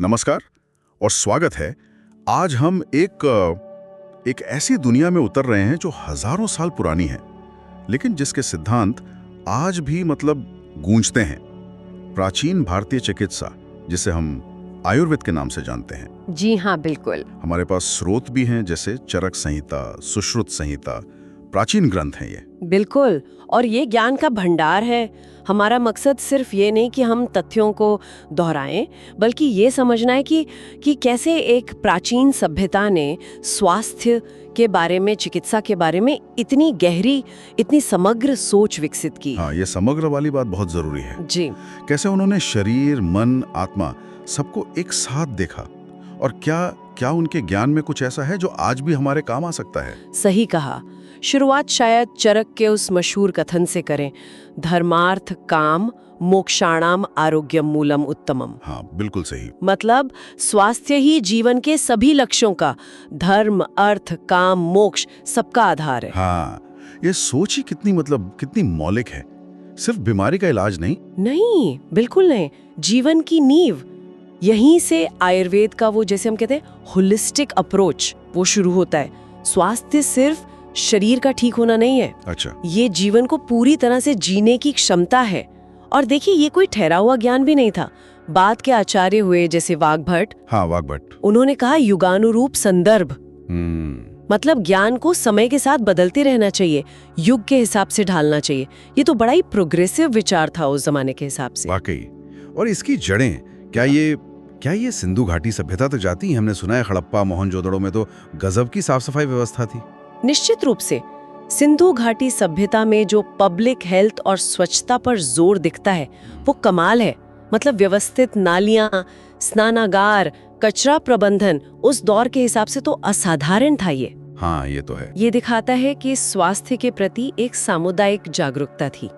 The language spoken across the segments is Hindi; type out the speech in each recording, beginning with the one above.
नमस्कार और स्वागत है। आज हम एक ऐसी दुनिया में उतर रहे हैं जो हजारों साल पुरानी है, लेकिन जिसके सिद्धांत आज भी गूंजते हैं। प्राचीन भारतीय चिकित्सा, जिसे हम आयुर्वेद के नाम से जानते हैं। जी हाँ, बिल्कुल। हमारे पास स्रोत भी हैं, जैसे चरक संहिता, सुश्रुत संहिता, प्राचीन ग्रंथ हैं ये। बिल्कुल, और ये ज्ञान का भंडार है। हमारा मकसद सिर्फ ये नहीं कि हम तथ्यों को दोहराएं, बल्कि ये समझना है कि कैसे एक प्राचीन सभ्यता ने स्वास्थ्य के बारे में, चिकित्सा के बारे में इतनी गहरी, इतनी समग्र सोच विकसित की। हाँ, ये समग्र वाली बात बहुत जरूरी है। जी। कैसे उन्होंने शरीर, मन, आत्मा सबको एक साथ देखा, और क्या उनके ज्ञान में कुछ ऐसा है जो आज भी हमारे काम आ सकता है? सही कहा। शुरुआत शायद चरक के उस मशहूर कथन से करें, धर्मार्थ काम मोक्षाणाम आरोग्यम मूलम उत्तमम। हाँ, बिल्कुल सही। मतलब स्वास्थ्य ही जीवन के सभी लक्ष्यों का, धर्म, अर्थ, काम, मोक्ष सबका आधार है। हाँ, ये सोच ही कितनी मौलिक है। सिर्फ बीमारी का इलाज नहीं, बिल्कुल नहीं, जीवन की नींव। यहीं से आयुर्वेद का वो, जैसे हम कहते हैं, होलिस्टिक अप्रोच, वो शुरू होता है। स्वास्थ्य सिर्फ शरीर का ठीक होना नहीं है। अच्छा। ये जीवन को पूरी तरह से जीने की क्षमता है। और देखिए, ये कोई ठहरा हुआ ज्ञान भी नहीं था। बाद के आचार्य हुए, जैसे वाग्भट। हाँ, वाग्भट। उन्होंने कहा युगानुरूप संदर्भ। मतलब ज्ञान को समय के साथ बदलते रहना चाहिए, युग के हिसाब से ढालना चाहिए। ये तो बड़ा ही प्रोग्रेसिव विचार था उस जमाने के हिसाब से। वाकई। और इसकी जड़ें क्या ये सिंधु घाटी सभ्यता तक जाती? हमने सुना है हड़प्पा, मोहनजोदड़ो में तो गजब की साफ सफाई व्यवस्था थी। निश्चित रूप से सिंधु घाटी सभ्यता में जो पब्लिक हेल्थ और स्वच्छता पर जोर दिखता है, वो कमाल है। मतलब व्यवस्थित नालियां, स्नानागार, कचरा प्रबंधन उस दौर के हिसाब से तो असाधारण था ये। हाँ, ये तो है। ये दिखाता है कि स्वास्थ्य के प्रति एक सामुदायिक जागरूकता थी।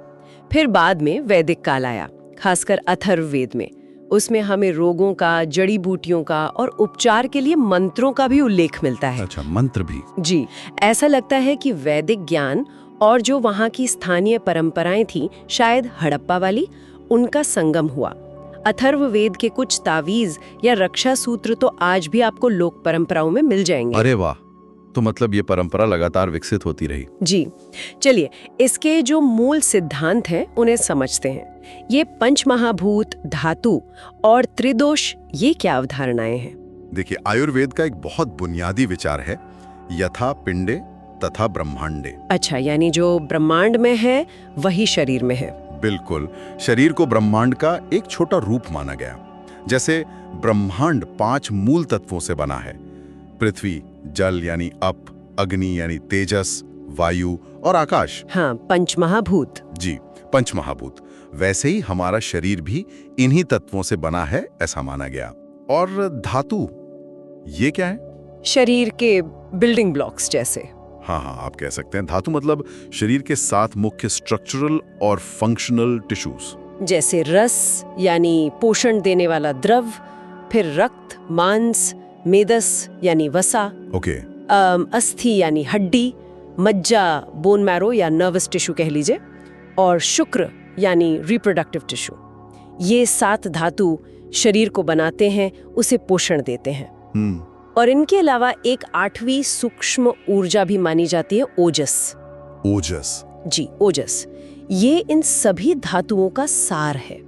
फिर बाद में वैदिक काल आया, खासकर अथर्ववेद में। उसमें हमें रोगों का, जड़ी बूटियों का और उपचार के लिए मंत्रों का भी उल्लेख मिलता है। अच्छा, मंत्र भी? जी। ऐसा लगता है कि वैदिक ज्ञान और जो वहाँ की स्थानीय परंपराएं थी, शायद हड़प्पा वाली, उनका संगम हुआ। अथर्ववेद के कुछ तावीज या रक्षा सूत्र तो आज भी आपको लोक परंपराओं में मिल जाएंगे। अरे वाह! तो मतलब ये परंपरा लगातार विकसित होती रही। जी। चलिए, इसके जो मूल सिद्धांत हैं उन्हें समझते हैं। ये पंचमहाभूत, धातु और त्रिदोष, ये क्या अवधारणाएं हैं? देखिए, आयुर्वेद का एक बहुत बुनियादी विचार है, यथा पिंडे तथा ब्रह्मांडे। अच्छा, यानी जो ब्रह्मांड में है वही शरीर में है। बिल्कुल। शरीर को ब्रह्मांड का एक छोटा रूप माना गया। जैसे ब्रह्मांड 5 मूल तत्वों से बना है: पृथ्वी, जल यानी अप, अग्नि यानी तेजस, वायु और आकाश। हाँ, पंचमहाभूत। जी, पंचमहाभूत। वैसे ही हमारा शरीर भी इन्हीं तत्वों से बना है, ऐसा माना गया। और धातु, ये क्या है? शरीर के बिल्डिंग ब्लॉक्स जैसे। हाँ, आप कह सकते हैं। धातु मतलब शरीर के 7 मुख्य स्ट्रक्चरल और फंक्शनल टिश्यूज। जैसे रस यानी पोषण देने वाला द्रव, फिर रक्त, मांस, मेदस यानी वसा, ओके। अस्थि यानी हड्डी, मज्जा, बोन मैरो या नर्वस टिश्यू कह लीजिए, और शुक्र यानी रिप्रोडक्टिव टिश्यू। ये 7 धातु शरीर को बनाते हैं, उसे पोषण देते हैं। और इनके अलावा एक 8वीं सूक्ष्म ऊर्जा भी मानी जाती है, ओजस। ओजस? जी, ओजस। ये इन सभी धातुओं का सार है।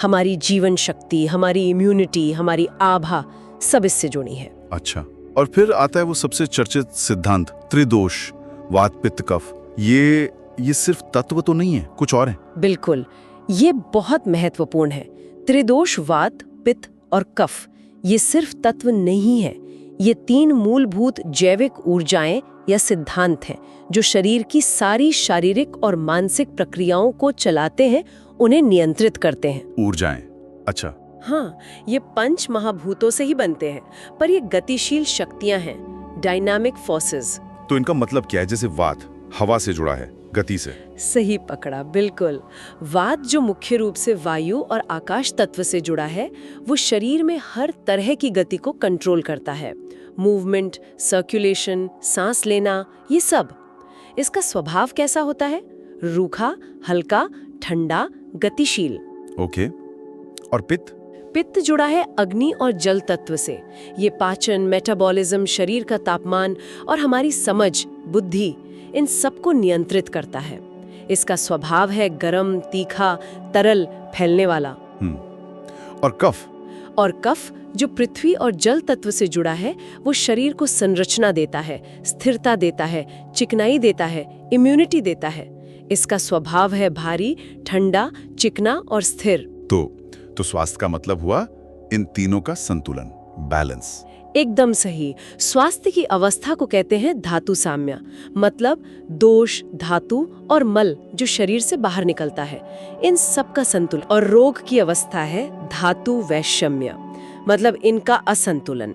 हमारी जीवन शक्ति, हमारी इम्यूनिटी, हमारी आभा सब इससे जुड़ी है। अच्छा। और फिर आता है वो सबसे चर्चित सिद्धांत, त्रिदोष, वात, पित्त, कफ। ये सिर्फ तत्व तो नहीं है, कुछ और है? बिल्कुल, ये बहुत महत्वपूर्ण है। त्रिदोष, वात, पित्त और कफ, ये सिर्फ तत्व नहीं है। ये 3 मूलभूत जैविक ऊर्जाएं या सिद्धांत हैं जो शरीर की सारी शारीरिक और मानसिक प्रक्रियाओं को चलाते हैं, उन्हें नियंत्रित करते हैं। ऊर्जाएं? अच्छा। हाँ, ये 5 महाभूतों से ही बनते हैं, पर ये गतिशील शक्तियां हैं, डायनामिक फोर्सेस। तो इनका मतलब क्या है? जैसे वात हवा से जुड़ा है, गति से। सही पकड़ा, बिल्कुल। वात जो मुख्य रूप से वायु और आकाश तत्व से जुड़ा है, वो शरीर में हर तरह की गति को कंट्रोल करता है। मूवमेंट, सर्कुलेशन, सांस लेना, ये सब। इसका स्वभाव कैसा होता है? रूखा, हल्का, ठंडा, गतिशील। ओके। और पित्त? पित्त जुड़ा है अग्नि और जल तत्व से। ये पाचन, मेटाबॉलिज्म, शरीर का तापमान और हमारी समझ, बुद्धि, इन सबको नियंत्रित करता है। इसका स्वभाव है गरम, तीखा, तरल, फैलने वाला। और कफ? और कफ जो पृथ्वी और जल तत्व से जुड़ा है, वो शरीर को संरचना देता है, स्थिरता देता है, चिकनाई देता है, इम्यूनिटी देता है। इसका स्वभाव है भारी, ठंडा, चिकना और स्थिर। तो स्वास्थ्य का मतलब हुआ इन तीनों का संतुलन, बैलेंस। एकदम सही। स्वास्थ्य की अवस्था को कहते हैं धातु साम्य, मतलब दोष, धातु और मल जो शरीर से बाहर निकलता है, इन सब का संतुलन। और रोग की अवस्था है धातु वैषम्य, मतलब इनका असंतुलन।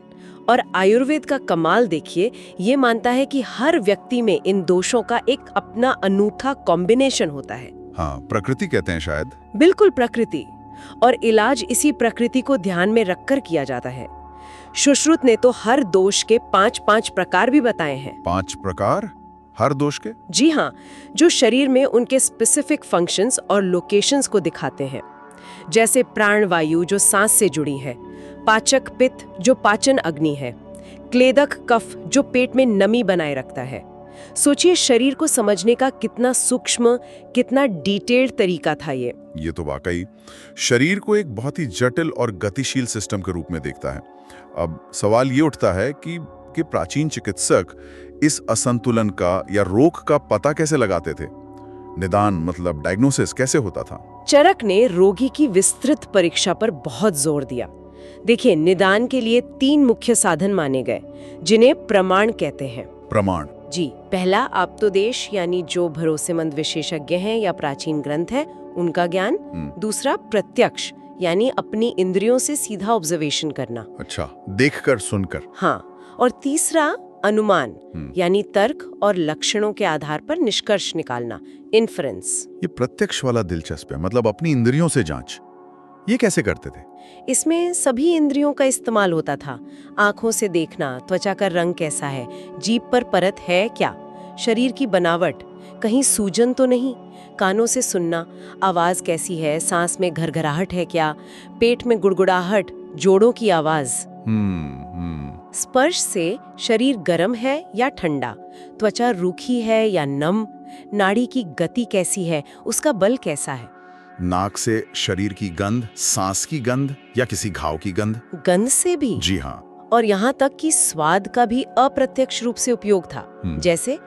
और आयुर्वेद का कमाल देखिए, ये मानता है कि हर व्यक्ति में इन दोषों का एक अपना अनूठा कॉम्बिनेशन होता है। हाँ, प्रकृति कहते हैं शायद। बिल्कुल, प्रकृति। और इलाज इसी प्रकृति को ध्यान में रखकर किया जाता है। सुश्रुत ने तो हर दोष के 5-5 प्रकार भी बताए हैं। 5 प्रकार हर दोष के? जी हाँ, जो शरीर में उनके स्पेसिफिक फंक्शंस और लोकेशंस को दिखाते हैं। जैसे प्राणवायु जो सांस से जुड़ी है, पाचक पित्त जो पाचन अग्नि है, क्लेदक कफ जो पेट में नमी बनाए रखता है। सोचिए शरीर को समझने का कितना सूक्ष्म, कितना डिटेल्ड तरीका था ये तो वाकई शरीर को एक बहुत ही जटिल और गतिशील सिस्टम के रूप में देखता है। अब सवाल ये उठता है कि प्राचीन चिकित्सक इस असंतुलन का या रोग का पता कैसे लगाते थे? निदान मतलब डायग्नोसिस कैसे होता था? चरक ने रोगी की विस्तृत परीक्षा पर बहुत जोर दिया। देखिए, निदान के लिए 3 मुख्य साधन माने गए, जिन्हें प्रमाण कहते हैं। प्रमाण? जी। पहला आप्तोदेश, यानी जो भरोसेमंद विशेषज्ञ हैं या प्राचीन ग्रंथ है उनका ज्ञान। दूसरा प्रत्यक्ष, यानी अपनी इंद्रियों से सीधा ऑब्जर्वेशन करना। अच्छा, देखकर, सुनकर। हाँ। और तीसरा अनुमान, यानी तर्क और लक्षणों के आधार पर निष्कर्ष निकालना, इन्फरेंस। ये प्रत्यक्ष वाला दिलचस्प है, मतलब अपनी इंद्रियों से जांच। ये कैसे करते थे? इसमें सभी इंद्रियों का इस्तेमाल होता था। आंखों से देखना, त्वचा का रंग कैसा है, जीभ पर परत है क्या, शरीर की बनावट, कहीं सूजन तो नहीं, कानों से सुनना, आवाज कैसी है, सांस में घरघराहट है क्या, पेट में गुड़गुड़ाहट, जोड़ों की आवाज। स्पर्श से शरीर गर्म है या ठंडा, त्वचा रूखी है या नम, नाड़ी की गति कैसी है, उसका बल कैसा है। नाक से शरीर की गंध, सांस की गंध या किसी घाव की गंध? गंध से भी? जी हाँ। और यहाँ तक कि स्वाद का भी अप्रत्यक्ष रूप से उपयोग था। जैसे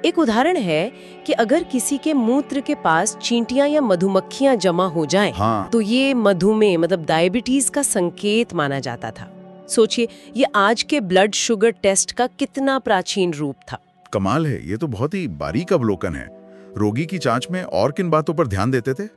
एक उदाहरण है कि अगर किसी के मूत्र के पास चींटियां या मधुमक्खियां जमा हो जाएं, तो ये मधुमेह मतलब डायबिटीज का संकेत माना जाता था। सोचिए, ये आज के ब्लड शुगर टेस्ट का कितना प्राचीन रूप था। कमाल है, ये तो बहुत ही बारीक अवलोकन है। रोगी की जांच में और किन बातों पर ध्यान देते थे?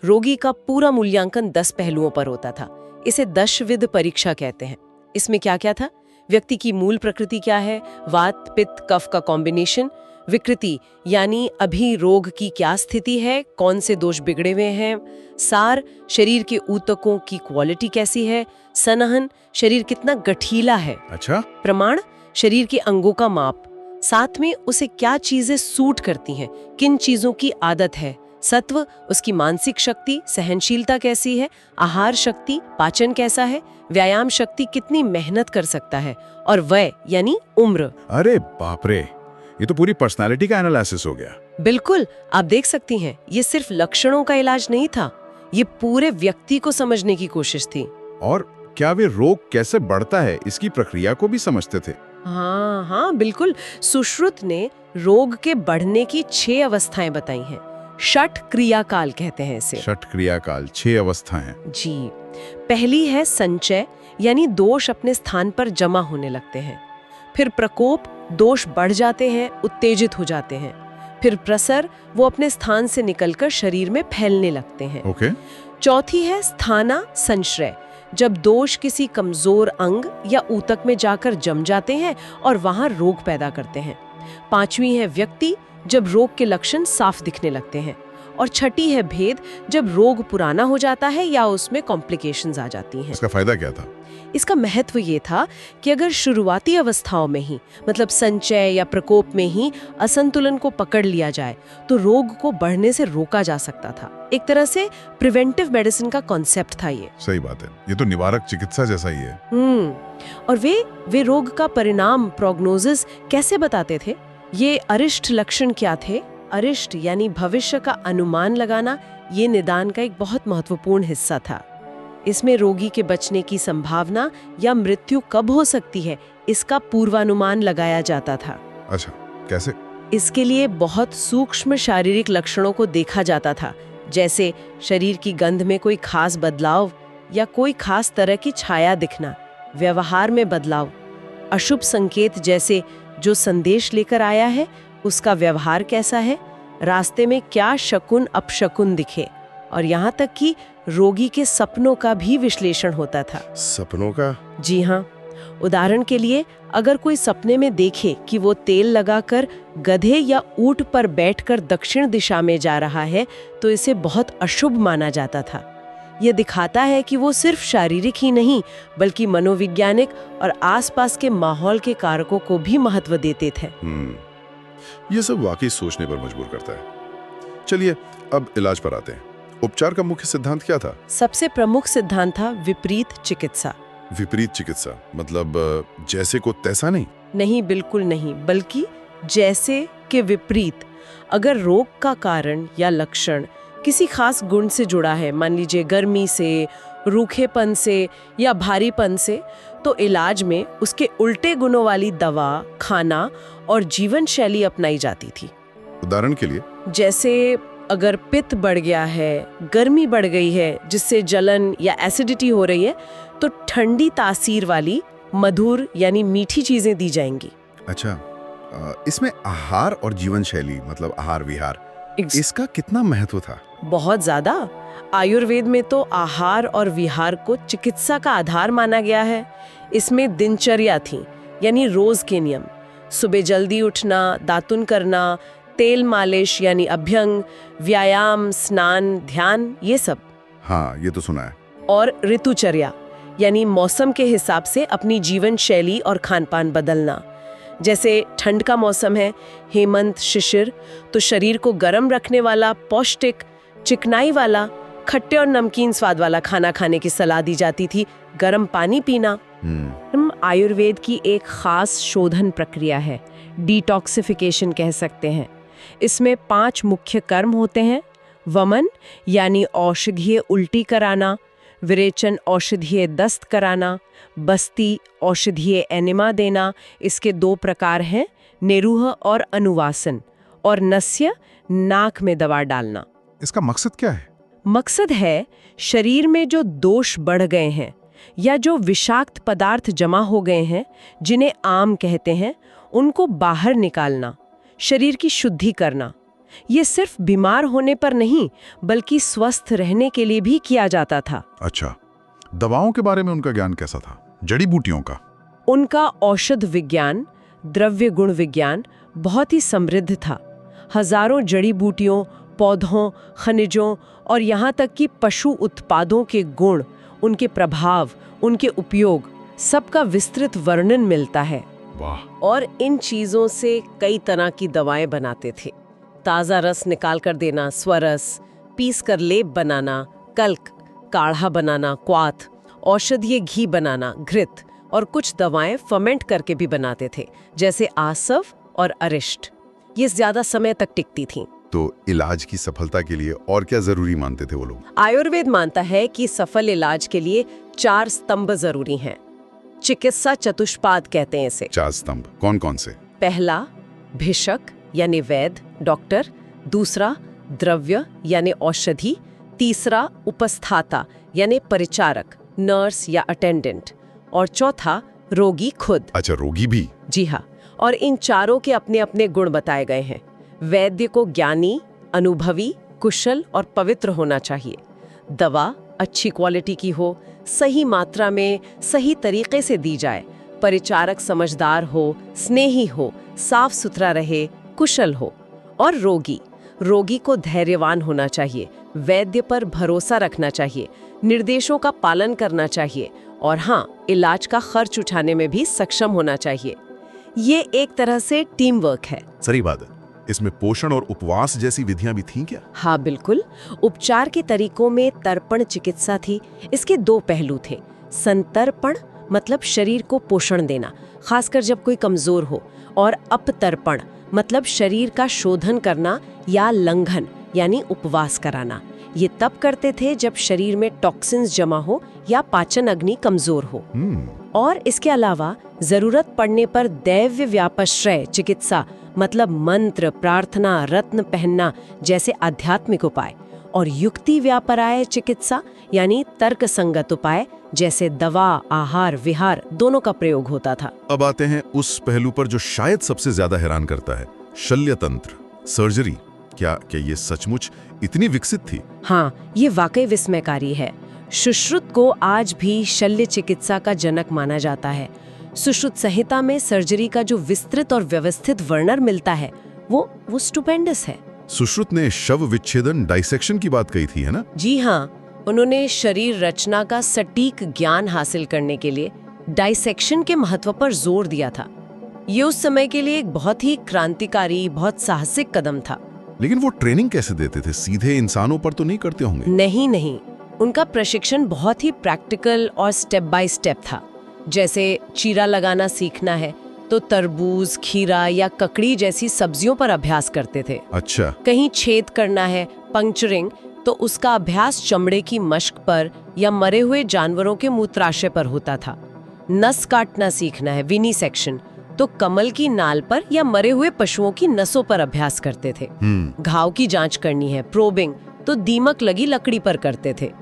रोगी का पूरा मूल्यांकन 10 पहलुओं पर होता था। इसे दशविध परीक्षा कहते हैं। इसमें क्या क्या था? व्यक्ति की मूल प्रकृति क्या है, वात पित्त कफ का कॉम्बिनेशन, विकृति यानी अभी रोग की क्या स्थिति है, कौन से दोष बिगड़े हुए हैं, सार शरीर के ऊतकों की क्वालिटी कैसी है, सनहन शरीर कितना गठीला है। अच्छा। प्रमाण शरीर के अंगों का माप, साथ में उसे क्या चीजें सूट करती हैं, किन चीजों की आदत है, सत्व उसकी मानसिक शक्ति, सहनशीलता कैसी है, आहार शक्ति, पाचन कैसा है, व्यायाम शक्ति कितनी मेहनत कर सकता है, और वय यानी उम्र। अरे बाप रे, ये तो पूरी पर्सनालिटी का एनालिसिस हो गया। बिल्कुल, आप देख सकती हैं, ये सिर्फ लक्षणों का इलाज नहीं था, ये पूरे व्यक्ति को समझने की कोशिश थी। और क्या वे रोग कैसे बढ़ता है इसकी प्रक्रिया को भी समझते थे? हाँ, बिल्कुल। सुश्रुत ने रोग के बढ़ने की 6 अवस्थाएं बताई हैं। षट क्रियाकाल कहते हैं इसे। षट क्रियाकाल, 6 अवस्थाएं। जी। पहली है संचय, यानी दोष अपने स्थान पर जमा होने लगते हैं। फिर प्रकोप, दोष बढ़ जाते हैं, उत्तेजित हो जाते हैं। फिर प्रसर, वो अपने स्थान से निकलकर शरीर में फैलने लगते हैं। ओके। चौथी है स्थाना संश्रय, जब दोष किसी कमजोर अंग या ऊतक में जाकर जम जाते हैं और वहां रोग पैदा करते हैं। 5वीं है व्यक्ति, जब रोग के लक्षण साफ दिखने लगते हैं। और छठी है भेद, जब रोग पुराना हो जाता है या उसमें कॉम्प्लिकेशंस आ जाती हैं। इसका फायदा क्या था? इसका महत्व ये था कि अगर शुरुआती अवस्थाओं में ही, मतलब संचय या प्रकोप में ही असंतुलन को पकड़ लिया जाए तो रोग को बढ़ने से रोका जा सकता था। एक तरह से प्रिवेंटिव मेडिसिन का कॉन्सेप्ट था ये। सही बात है, ये तो निवारक चिकित्सा जैसा ही है। और वे रोग का परिणाम, प्रोग्नोसिस कैसे बताते थे? ये अरिष्ट लक्षण क्या थे? अरिष्ट यानी भविष्य का अनुमान लगाना, ये निदान का एक बहुत महत्वपूर्ण हिस्सा था। इसमें रोगी के बचने की संभावना या मृत्यु कब हो सकती है, इसका पूर्वानुमान लगाया जाता था। अच्छा, कैसे? इसके लिए बहुत सूक्ष्म शारीरिक लक्षणों को देखा जाता था, जैसे शरीर की गंध में कोई खास बदलाव या कोई खास तरह की छाया दिखना, व्यवहार में बदलाव, अशुभ संकेत जैसे जो संदेश लेकर आया है उसका व्यवहार कैसा है, रास्ते में क्या शकुन अपशकुन दिखे, और यहाँ तक कि रोगी के सपनों का भी विश्लेषण होता था। सपनों का? जी हाँ। उदाहरण के लिए, अगर कोई सपने में देखे कि वो तेल लगाकर गधे या ऊंट पर बैठकर दक्षिण दिशा में जा रहा है तो इसे बहुत अशुभ माना जाता था। ये दिखाता है कि वो सिर्फ शारीरिक ही नहीं बल्कि मनोवैज्ञानिक और आसपास के माहौल के कारकों को भी महत्व देते थे। ये सब वाकई सोचने पर मजबूर करता है। चलिए अब इलाज पर आते हैं। उपचार का मुख्य सिद्धांत क्या था? सबसे प्रमुख सिद्धांत था विपरीत चिकित्सा। विपरीत चिकित्सा मतलब जैसे को तैसा नहीं? नहीं, बिल्कुल नहीं, बल्कि जैसे के विपरीत। अगर रोग का कारण या लक्षण किसी खास गुण से जुड़ा है, मान लीजिए गर्मी से, रूखेपन से या भारीपन से, तो इलाज में उसके उल्टे गुणों वाली दवा, खाना और जीवन शैली अपनाई जाती थी। उदाहरण के लिए, जैसे अगर पित्त बढ़ गया है, गर्मी बढ़ गई है जिससे जलन या एसिडिटी हो रही है, तो ठंडी तासीर वाली मधुर यानी मीठी चीजें दी जाएंगी। अच्छा, इसमें आहार और जीवन शैली मतलब आहार विहार, इसका कितना महत्व था? बहुत ज्यादा। आयुर्वेद में तो आहार और विहार को चिकित्सा का आधार माना गया है। इसमें दिनचर्या थी, यानी रोज के नियम, सुबह जल्दी उठना, दातुन करना, तेल मालिश यानी अभ्यंग, व्यायाम, स्नान, ध्यान, ये सब। हाँ, ये तो सुना है। और ऋतुचर्या यानी मौसम के हिसाब से अपनी जीवन शैली और खानपान बदलना। जैसे ठंड का मौसम है, हेमंत, शिशिर, तो शरीर को गर्म रखने वाला पौष्टिक, चिकनाई वाला, खट्टे और नमकीन स्वाद वाला खाना खाने की सलाह दी जाती थी। गर्म पानी पीना। आयुर्वेद की एक खास शोधन प्रक्रिया है, डिटॉक्सिफिकेशन कह सकते हैं। इसमें 5 मुख्य कर्म होते हैं। वमन यानी औषधीय उल्टी कराना, विरेचन औषधीय दस्त कराना, बस्ती औषधीय एनिमा देना, इसके 2 प्रकार हैं, निरूह और अनुवासन, और नस्य नाक में दवा डालना। इसका मकसद क्या है? मकसद है शरीर में जो दोष बढ़ गए हैं या जो विषाक्त पदार्थ जमा हो गए हैं, जिन्हें आम कहते हैं, उनको बाहर निकालना, शरीर की शुद्धि करना। ये सिर्फ बीमार होने पर नहीं बल्कि स्वस्थ रहने के लिए भी किया जाता था। अच्छा, दवाओं के बारे में उनका ज्ञान कैसा था? जड़ी बूटियों का? उनका औषध विज्ञान, द्रव्य गुण विज्ञान बहुत ही समृद्ध था। हजारों जड़ी बूटियों, पौधों, खनिजों और यहाँ तक कि पशु उत्पादों के गुण, उनके प्रभाव, उनके उपयोग, सबका विस्तृत वर्णन मिलता है। वाह! और इन चीजों से कई तरह की दवाएं बनाते थे। ताज़ा रस निकाल कर देना, स्वरस, पीस कर लेप बनाना, कल्क, काढ़ा बनाना, क्वाथ, औषधीय घी बनाना, घृत, और कुछ दवाएं फर्मेंट करके भी बनाते थे, जैसे आसव और अरिष्ट। ये ज्यादा समय तक टिकती थीं। तो इलाज की सफलता के लिए और क्या जरूरी मानते थे वो लोग? आयुर्वेद मानता है कि सफल इलाज के लिए 4 स्तंभ जरूरी हैं। चिकित्सा चतुष्पाद कहते हैं इसे। 4 स्तंभ कौन कौन से? पहला भिषक यानी वैद्य, डॉक्टर। दूसरा द्रव्य यानी औषधि। तीसरा उपस्थाता यानी परिचारक, नर्स या अटेंडेंट। और चौथा रोगी खुद। अच्छा, रोगी भी? जी हाँ। और इन चारों के अपने अपने गुण बताए गए हैं। वैद्य को ज्ञानी, अनुभवी, कुशल और पवित्र होना चाहिए। दवा अच्छी क्वालिटी की हो, सही मात्रा में, सही तरीके से दी जाए। परिचारक समझदार हो, स्नेही हो, साफ सुथरा रहे, कुशल हो। और रोगी रोगी को धैर्यवान होना चाहिए, वैद्य पर भरोसा रखना चाहिए, निर्देशों का पालन करना चाहिए और हाँ, इलाज का खर्च उठाने में भी सक्षम होना चाहिए। ये एक तरह से टीम वर्क है। सही बात है। इसमें पोषण और उपवास जैसी विधियां भी थीं क्या? हाँ बिल्कुल। उपचार के तरीकों में तर्पण चिकित्सा थी। इसके दो पहलू थे। संतर्पण मतलब शरीर को पोषण देना, खासकर जब कोई कमजोर हो, और अपतर्पण मतलब शरीर का शोधन करना या लंघन यानी उपवास कराना। ये तब करते थे जब शरीर में टॉक्सिन्स जमा हो या पाचन अग्नि कमजोर हो। और इसके अलावा जरूरत पड़ने पर दैव्य व्यापश्रय चिकित्सा मतलब मंत्र, प्रार्थना, रत्न पहनना जैसे आध्यात्मिक उपाय, और युक्ति व्यापराय चिकित्सा यानी तर्क संगत उपाय जैसे दवा, आहार, विहार दोनों का प्रयोग होता था। अब आते हैं उस पहलू पर जो शायद सबसे ज्यादा हैरान करता है, शल्य तंत्र, सर्जरी। क्या ये सचमुच इतनी विकसित थी? हाँ, ये वाकई विस्मयकारी है। सुश्रुत को आज भी शल्य चिकित्सा का जनक माना जाता है। सुश्रुत संहिता में सर्जरी का जो विस्तृत और व्यवस्थित वर्णन मिलता है वो स्टुपेंडस है। सुश्रुत ने शव विच्छेदन, डाइसेक्शन की बात कही थी, है ना? जी हाँ, उन्होंने शरीर रचना का सटीक ज्ञान हासिल करने के लिए डाइसेक्शन के महत्व पर जोर दिया था। ये उस समय के लिए एक बहुत ही क्रांतिकारी, बहुत साहसिक कदम था। लेकिन वो ट्रेनिंग कैसे देते थे? सीधे इंसानों पर तो नहीं करते होंगे? नहीं, उनका प्रशिक्षण बहुत ही प्रैक्टिकल और स्टेप बाय स्टेप था। जैसे चीरा लगाना सीखना है तो तरबूज, खीरा या ककड़ी जैसी सब्जियों पर अभ्यास करते थे। अच्छा। कहीं छेद करना है, पंक्चरिंग, तो उसका अभ्यास चमड़े की मश्क पर या मरे हुए जानवरों के मूत्राशय पर होता था। नस काटना सीखना है, विनिसेक्शन, तो कमल की नाल पर या मरे हुए पशुओं की नसों पर अभ्यास करते थे। घाव की जांच करनी है, प्रोबिंग, तो दीमक लगी लकड़ी पर करते थे।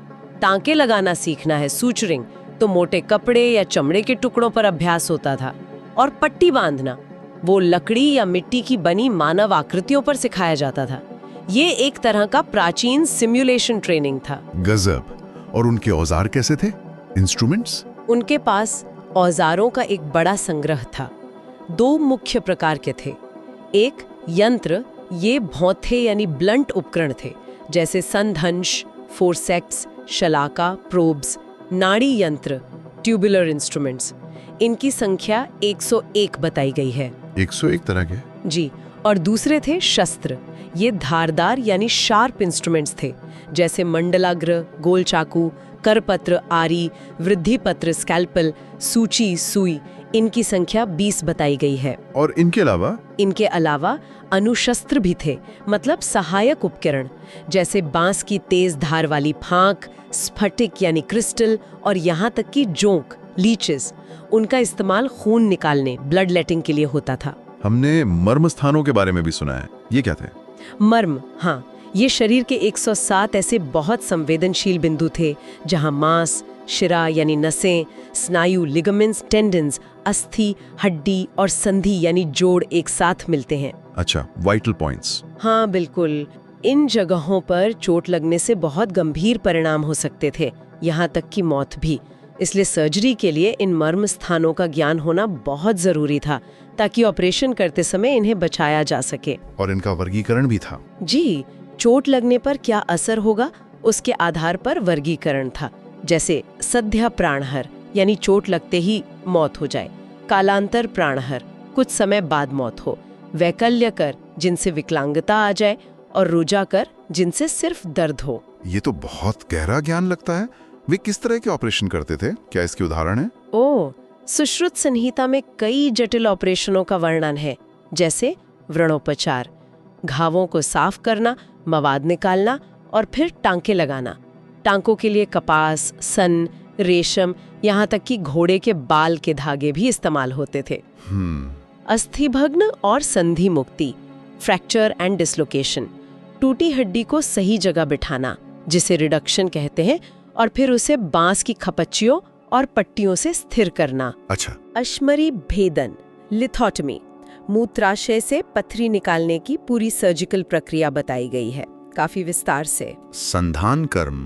टांके लगाना सीखना है, सूचरिंग, तो मोटे कपड़े या चमड़े के टुकड़ों पर अभ्यास होता था। और पट्टी बांधना, वो लकड़ी या मिट्टी की बनी मानव आकृतियों पर सिखाया जाता था। ये एक तरह का प्राचीन सिमुलेशन ट्रेनिंग था। गजब। और उनके औजार कैसे थे? इंस्ट्रूमेंट्स? उनके पास औजारों का एक बड़ा संग्रह था। दो मुख्य प्रकार के थे। एक यंत्र, ये भौंथे यानी ब्लंट उपकरण थे, जैसे संदंश, फोर्सेप्स, शलाका, प्रोब्स, नाड़ी यंत्र, ट्यूबुलर इंस्ट्रूमेंट्स। इनकी संख्या 101 बताई गई है। 101 तरह के? जी। और दूसरे थे शस्त्र। ये धारदार यानी शार्प इंस्ट्रूमेंट्स थे, जैसे मंडलाग्र, गोल चाकू, करपत्र, आरी, वृद्धिपत्र, स्कैल्पल, सूची, सुई। इनकी संख्या 20 बताई गई है। और इनके अलावा? इनके अलावा अनुशस्त्र भी थे, मतलब सहायक उपकरण, जैसे बांस की तेज धार वाली फांक, स्फटिक यानी क्रिस्टल, और यहाँ तक कि जोंक, लीचेस। उनका इस्तेमाल खून निकालने, ब्लड लेटिंग के लिए होता था। हमने मर्म स्थानों के बारे में भी सुना है, ये क्या थे? मर्म, हाँ, ये शरीर के 107 ऐसे बहुत संवेदनशील बिंदु थे जहाँ मांस, शिरा यानी नसें, स्नायु, लिगामेंट्स, टेंडन्स, अस्थि, हड्डी और संधि यानी जोड़ एक साथ मिलते हैं। अच्छा, वाइटल पॉइंट्स। हाँ बिल्कुल। इन जगहों पर चोट लगने से बहुत गंभीर परिणाम हो सकते थे, यहाँ तक कि मौत भी। इसलिए सर्जरी के लिए इन मर्म स्थानों का ज्ञान होना बहुत जरूरी था, ताकि ऑपरेशन करते समय इन्हें बचाया जा सके। और इनका वर्गीकरण भी था? जी, चोट लगने पर क्या असर होगा उसके आधार पर वर्गीकरण था। जैसे सद्य प्राणहर यानी चोट लगते ही मौत हो जाए, कालांतर प्राणहर कुछ समय बाद मौत हो, वैकल्यकर जिनसे विकलांगता आ जाए, और रुजाकर जिनसे सिर्फ दर्द हो। ये तो बहुत गहरा ज्ञान लगता है। वे किस तरह के ऑपरेशन करते थे? क्या इसके उदाहरण है? ओह, सुश्रुत संहिता में कई जटिल ऑपरेशनों का वर्णन है, जैसे व्रणोपचार, घावों को साफ करना, मवाद निकालना और फिर टांके लगाना। टांकों के लिए कपास, सन, रेशम, यहाँ तक कि घोड़े के बाल के धागे भी इस्तेमाल होते थे। अस्थिभग्न और संधि मुक्ति, फ्रैक्चर एंड डिसलोकेशन, टूटी हड्डी को सही जगह बिठाना, जिसे रिडक्शन कहते हैं, और फिर उसे बांस की खपच्चियों और पट्टियों से स्थिर करना। अच्छा। अश्मरी भेदन, लिथोटमी, मूत्राशय से पथरी निकालने की पूरी सर्जिकल प्रक्रिया बताई गई है, काफी विस्तार से। संधान कर्म,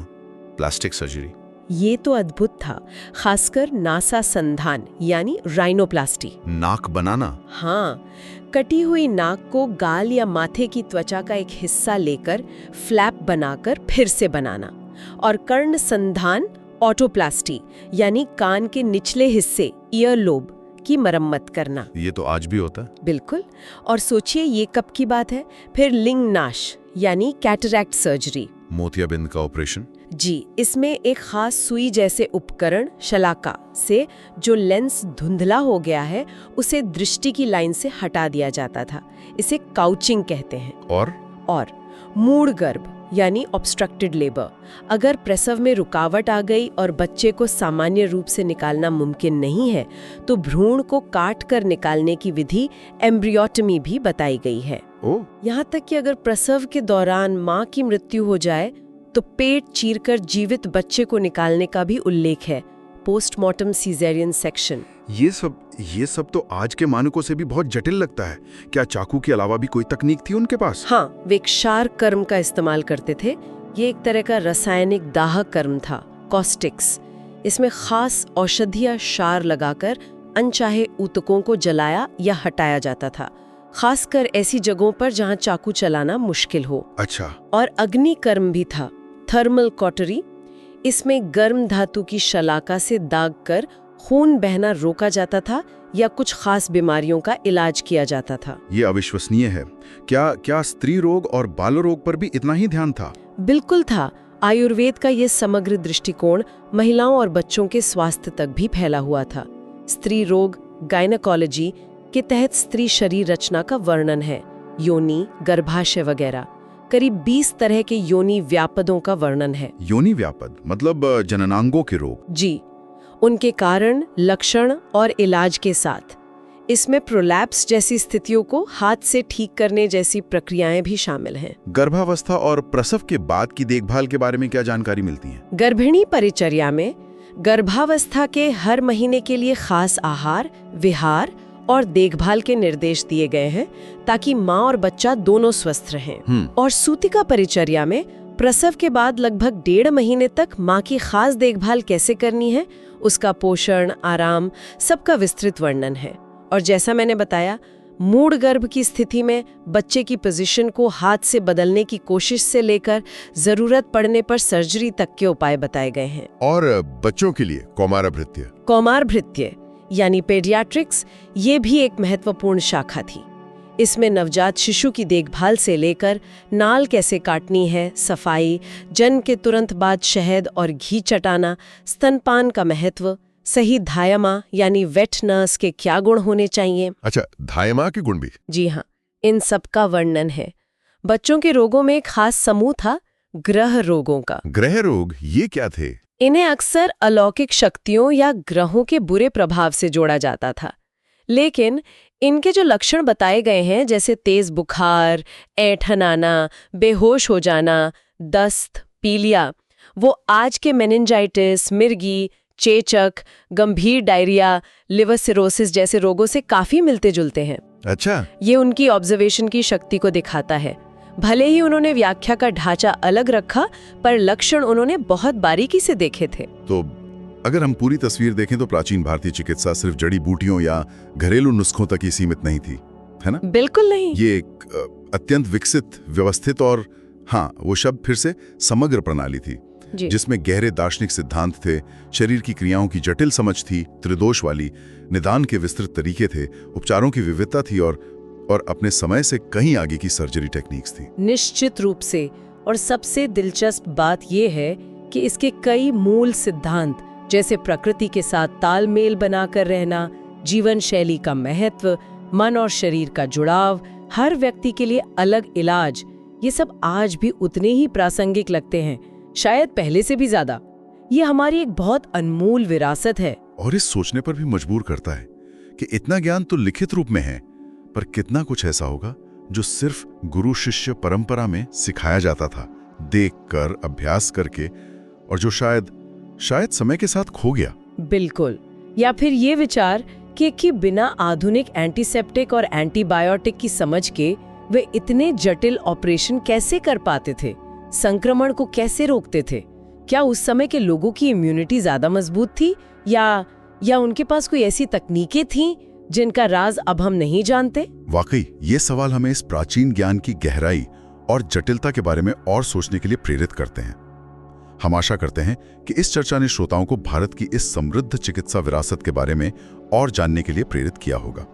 प्लास्टिक सर्जरी, ये तो अद्भुत था, खासकर नासा संधान यानी राइनोप्लास्टी। नाक बनाना। हाँ, कटी हुई नाक को गाल या माथे की त्वचा का एक हिस्सा लेकर फ्लैप बनाकर फिर से बनाना। और कर्ण संधान ऑटोप्लास्टी यानी कान के निचले हिस्से ईयर लोब की मरम्मत करना। ये तो आज भी होता है। बिल्कुल। और सोचिए ये कब की बात है। फिर लिंग नाश यानी कैटरैक्ट सर्जरी, मोतियाबिंद का ऑपरेशन। जी, इसमें एक खास सुई जैसे उपकरण शलाका से जो लेंस धुंधला हो गया है उसे दृष्टि की लाइन से हटा दिया जाता था। इसे काउचिंग कहते हैं। और मूढ़ गर्भ यानी ऑब्स्ट्रक्टेड लेबर, अगर प्रसव में रुकावट आ गई और बच्चे को सामान्य रूप से निकालना मुमकिन नहीं है तो भ्रूण को काट कर निकालने की विधि एम्ब्रियोटमी भी बताई गई है। यहाँ तक कि अगर प्रसव के दौरान माँ की मृत्यु हो जाए तो पेट चीरकर जीवित बच्चे को निकालने का भी उल्लेख है, पोस्टमार्टम सीजेरियन सेक्शन। ये सब तो आज के मानकों से भी बहुत जटिल लगता है। क्या चाकू के अलावा भी कोई तकनीक थी उनके पास? हाँ, वे क्षार कर्म का इस्तेमाल करते थे। ये एक तरह का रासायनिक दाह कर्म था, कॉस्टिक्स। इसमें खास औषधीय क्षार लगाकर अनचाहे ऊतकों को जलाया या हटाया जाता था, खासकर ऐसी जगहों पर जहां चाकू चलाना मुश्किल हो। अच्छा। और अग्नि कर्म भी था, थर्मल कॉटरी। इसमें गर्म धातु की शलाका से दाग कर खून बहना रोका जाता था या कुछ खास बीमारियों का इलाज किया जाता था। ये अविश्वसनीय है। क्या स्त्री रोग और बाल रोग पर भी इतना ही ध्यान था? बिल्कुल था। आयुर्वेद का ये समग्र दृष्टिकोण महिलाओं और बच्चों के स्वास्थ्य तक भी फैला हुआ था। स्त्री रोग गायनेकोलॉजी के तहत स्त्री शरीर रचना का वर्णन है, योनि, गर्भाशय वगैरह। करीब 20 तरह के योनि व्यापदों का वर्णन है। योनि व्यापद मतलब जननांगों के रोग? जी, उनके कारण, लक्षण और इलाज के साथ। इसमें प्रोलैप्स जैसी स्थितियों को हाथ से ठीक करने जैसी प्रक्रियाएं भी शामिल हैं। गर्भावस्था और प्रसव के बाद की देखभाल के बारे में क्या जानकारी मिलती है? गर्भिणी परिचर्या में गर्भावस्था के हर महीने के लिए खास आहार, विहार और देखभाल के निर्देश दिए गए हैं ताकि माँ और बच्चा दोनों स्वस्थ रहें। और सूतिका परिचर्या में प्रसव के बाद लगभग 1.5 महीने तक माँ की खास देखभाल कैसे करनी है, उसका पोषण, आराम, सबका विस्तृत वर्णन है। और जैसा मैंने बताया, मूढ़ गर्भ की स्थिति में बच्चे की पोजीशन को हाथ से बदलने की कोशिश से लेकर जरूरत पड़ने पर सर्जरी तक के उपाय बताए गए हैं। और बच्चों के लिए कौमार भृत्य यानी पेडियाट्रिक्स, ये भी एक महत्वपूर्ण शाखा थी। इसमें नवजात शिशु की देखभाल से लेकर नाल कैसे काटनी है, सफाई, जन्म के तुरंत बाद शहद और घी चटाना, स्तनपान का महत्व, सही धायमा यानी वेट नर्स के क्या गुण होने चाहिए। अच्छा, धायमा के गुण भी? जी हाँ, इन सब का वर्णन है। बच्चों के रोगों में एक खास समूह था, ग्रह रोगों का। ग्रह रोग ये क्या थे? इन्हें अक्सर अलौकिक शक्तियों या ग्रहों के बुरे प्रभाव से जोड़ा जाता था, लेकिन इनके जो लक्षण बताए गए हैं जैसे तेज बुखार, ऐंठन आना, बेहोश हो जाना, दस्त, पीलिया, वो आज के मेनिंजाइटिस, मिर्गी, चेचक, गंभीर डायरिया, लिवर सिरोसिस जैसे रोगों से काफी मिलते जुलते हैं। अच्छा। ये उनकी ऑब्जर्वेशन की शक्ति को दिखाता है। भले ही उन्होंने व्याख्या का ढांचा अलग रखा, पर लक्षण उन्होंने बहुत बारीकी से देखे थे। तो अगर हम पूरी तस्वीर देखें तो प्राचीन भारतीय चिकित्सा सिर्फ जड़ी बूटियों या घरेलू नुस्खों तक ही सीमित नहीं थी, है ना? बिल्कुल नहीं। ये एक अत्यंत विकसित, व्यवस्थित और हाँ, वो शब्द फिर से समग्र प्रणाली थी, जिसमें गहरे दार्शनिक सिद्धांत थे, शरीर की क्रियाओं की जटिल समझ थी, त्रिदोष वाली, निदान के विस्तृत तरीके थे, उपचारों की विविधता थी और अपने समय से कहीं आगे की सर्जरी टेक्निक्स थी। निश्चित रूप से। और सबसे दिलचस्प बात यह है कि इसके कई मूल सिद्धांत, जैसे प्रकृति के साथ तालमेल बनाकर रहना, जीवन शैली का महत्व, मन और शरीर का जुड़ाव, हर व्यक्ति के लिए अलग इलाज, ये सब आज भी उतने ही प्रासंगिक लगते हैं, शायद पहले से भी ज्यादा। ये हमारी एक बहुत अनमोल विरासत है। और इस सोचने पर भी मजबूर करता है कि इतना ज्ञान तो लिखित रूप में है, पर कितना कुछ ऐसा होगा जो सिर्फ गुरु शिष्य परंपरा में सिखाया जाता था, देखकर, अभ्यास करके, और जो शायद समय के साथ खो गया। बिल्कुल। या फिर ये विचार कि बिना आधुनिक एंटीसेप्टिक और एंटीबायोटिक की समझ के वे इतने जटिल ऑपरेशन कैसे कर पाते थे, संक्रमण को कैसे रोकते थे, क्या उस समय के लोगों की इम्यूनिटी ज्यादा मजबूत थी या उनके पास कोई ऐसी तकनीकें थीं जिनका राज अब हम नहीं जानते? वाकई ये सवाल हमें इस प्राचीन ज्ञान की गहराई और जटिलता के बारे में और सोचने के लिए प्रेरित करते हैं। हम आशा करते हैं कि इस चर्चा ने श्रोताओं को भारत की इस समृद्ध चिकित्सा विरासत के बारे में और जानने के लिए प्रेरित किया होगा।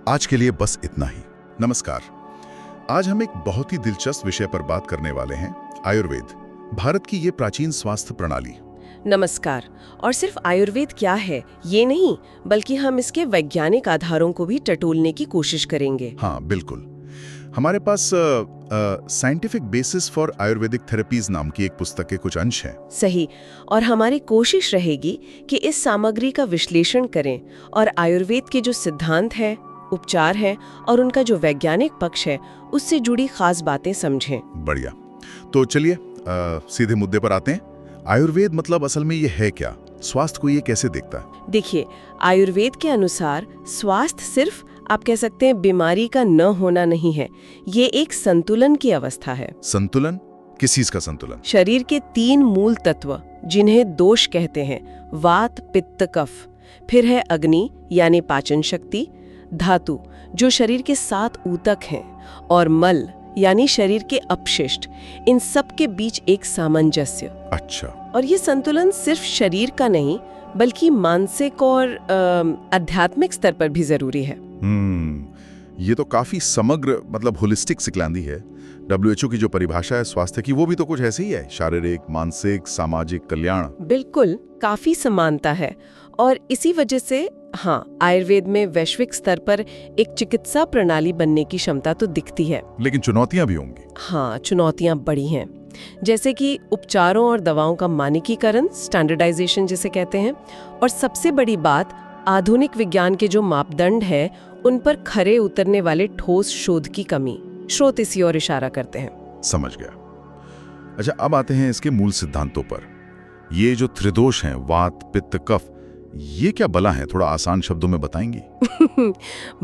आज के लिए बस इतना ही। नमस्कार। आज हम एक बहुत ही दिलचस्प विषय पर बात करने वाले हैं, आयुर्वेद, भारत की ये प्राचीन स्वास्थ्य प्रणाली। नमस्कार। और सिर्फ आयुर्वेद क्या है ये नहीं, बल्कि हम इसके वैज्ञानिक आधारों को भी टटोलने की कोशिश करेंगे। हाँ बिल्कुल। हमारे पास scientific basis for Ayurvedic therapies नाम की एक पुस्तक के कुछ अंश हैं। सही। और हमारी कोशिश रहेगी कि इस सामग्री का विश्लेषण करें और आयुर्वेद के जो सिद्धांत है, उपचार है और उनका जो वैज्ञानिक पक्ष है उससे जुड़ी खास बातें समझें। बढ़िया। तो चलिए सीधे मुद्दे पर आते हैं। आयुर्वेद मतलब असल में ये है क्या? स्वास्थ्य को ये कैसे देखता है? देखिए, आयुर्वेद के अनुसार स्वास्थ्य सिर्फ आप कह सकते हैं बीमारी का न होना नहीं है, ये एक संतुलन की अवस्था है। संतुलन? किस चीज का संतुलन? शरीर के 3 मूल तत्व जिन्हें दोष कहते हैं, वात, पित्त, कफ, फिर है अग्नि यानी पाचन शक्ति, धातु जो शरीर के 7 ऊतक हैं, और मल यानी शरीर के अपशिष्ट। इन सब के बीच एक सामंजस्य। अच्छा। और ये संतुलन सिर्फ शरीर का नहीं बल्कि मानसिक और आध्यात्मिक स्तर पर भी जरूरी है। ये तो काफी समग्र मतलब होलिस्टिक सिखलांदी है। WHO की जो परिभाषा है स्वास्थ्य की, वो भी तो कुछ ऐसी ही है, शारीरिक, मानसिक, सामाजिक कल्याण। बिल्कुल, काफी समानता है। और इसी वजह से आयुर्वेद में वैश्विक स्तर पर एक चिकित्सा प्रणाली बनने की क्षमता तो दिखती है। लेकिन चुनौतियां भी होंगी। चुनौतियां बड़ी हैं, जैसे कि उपचारों और दवाओं का मानकीकरण, स्टैंडर्डाइजेशन जिसे कहते हैं, और सबसे बड़ी बात आधुनिक विज्ञान के जो मापदंड है उन पर खरे उतरने वाले ठोस शोध की कमी। स्रोत इसी ओर इशारा करते हैं। समझ गया। अच्छा, अब आते हैं इसके मूल सिद्धांतों पर। ये जो त्रिदोष हैं, वात, पित्त, कफ, ये क्या बला है? थोड़ा आसान शब्दों में बताएंगी?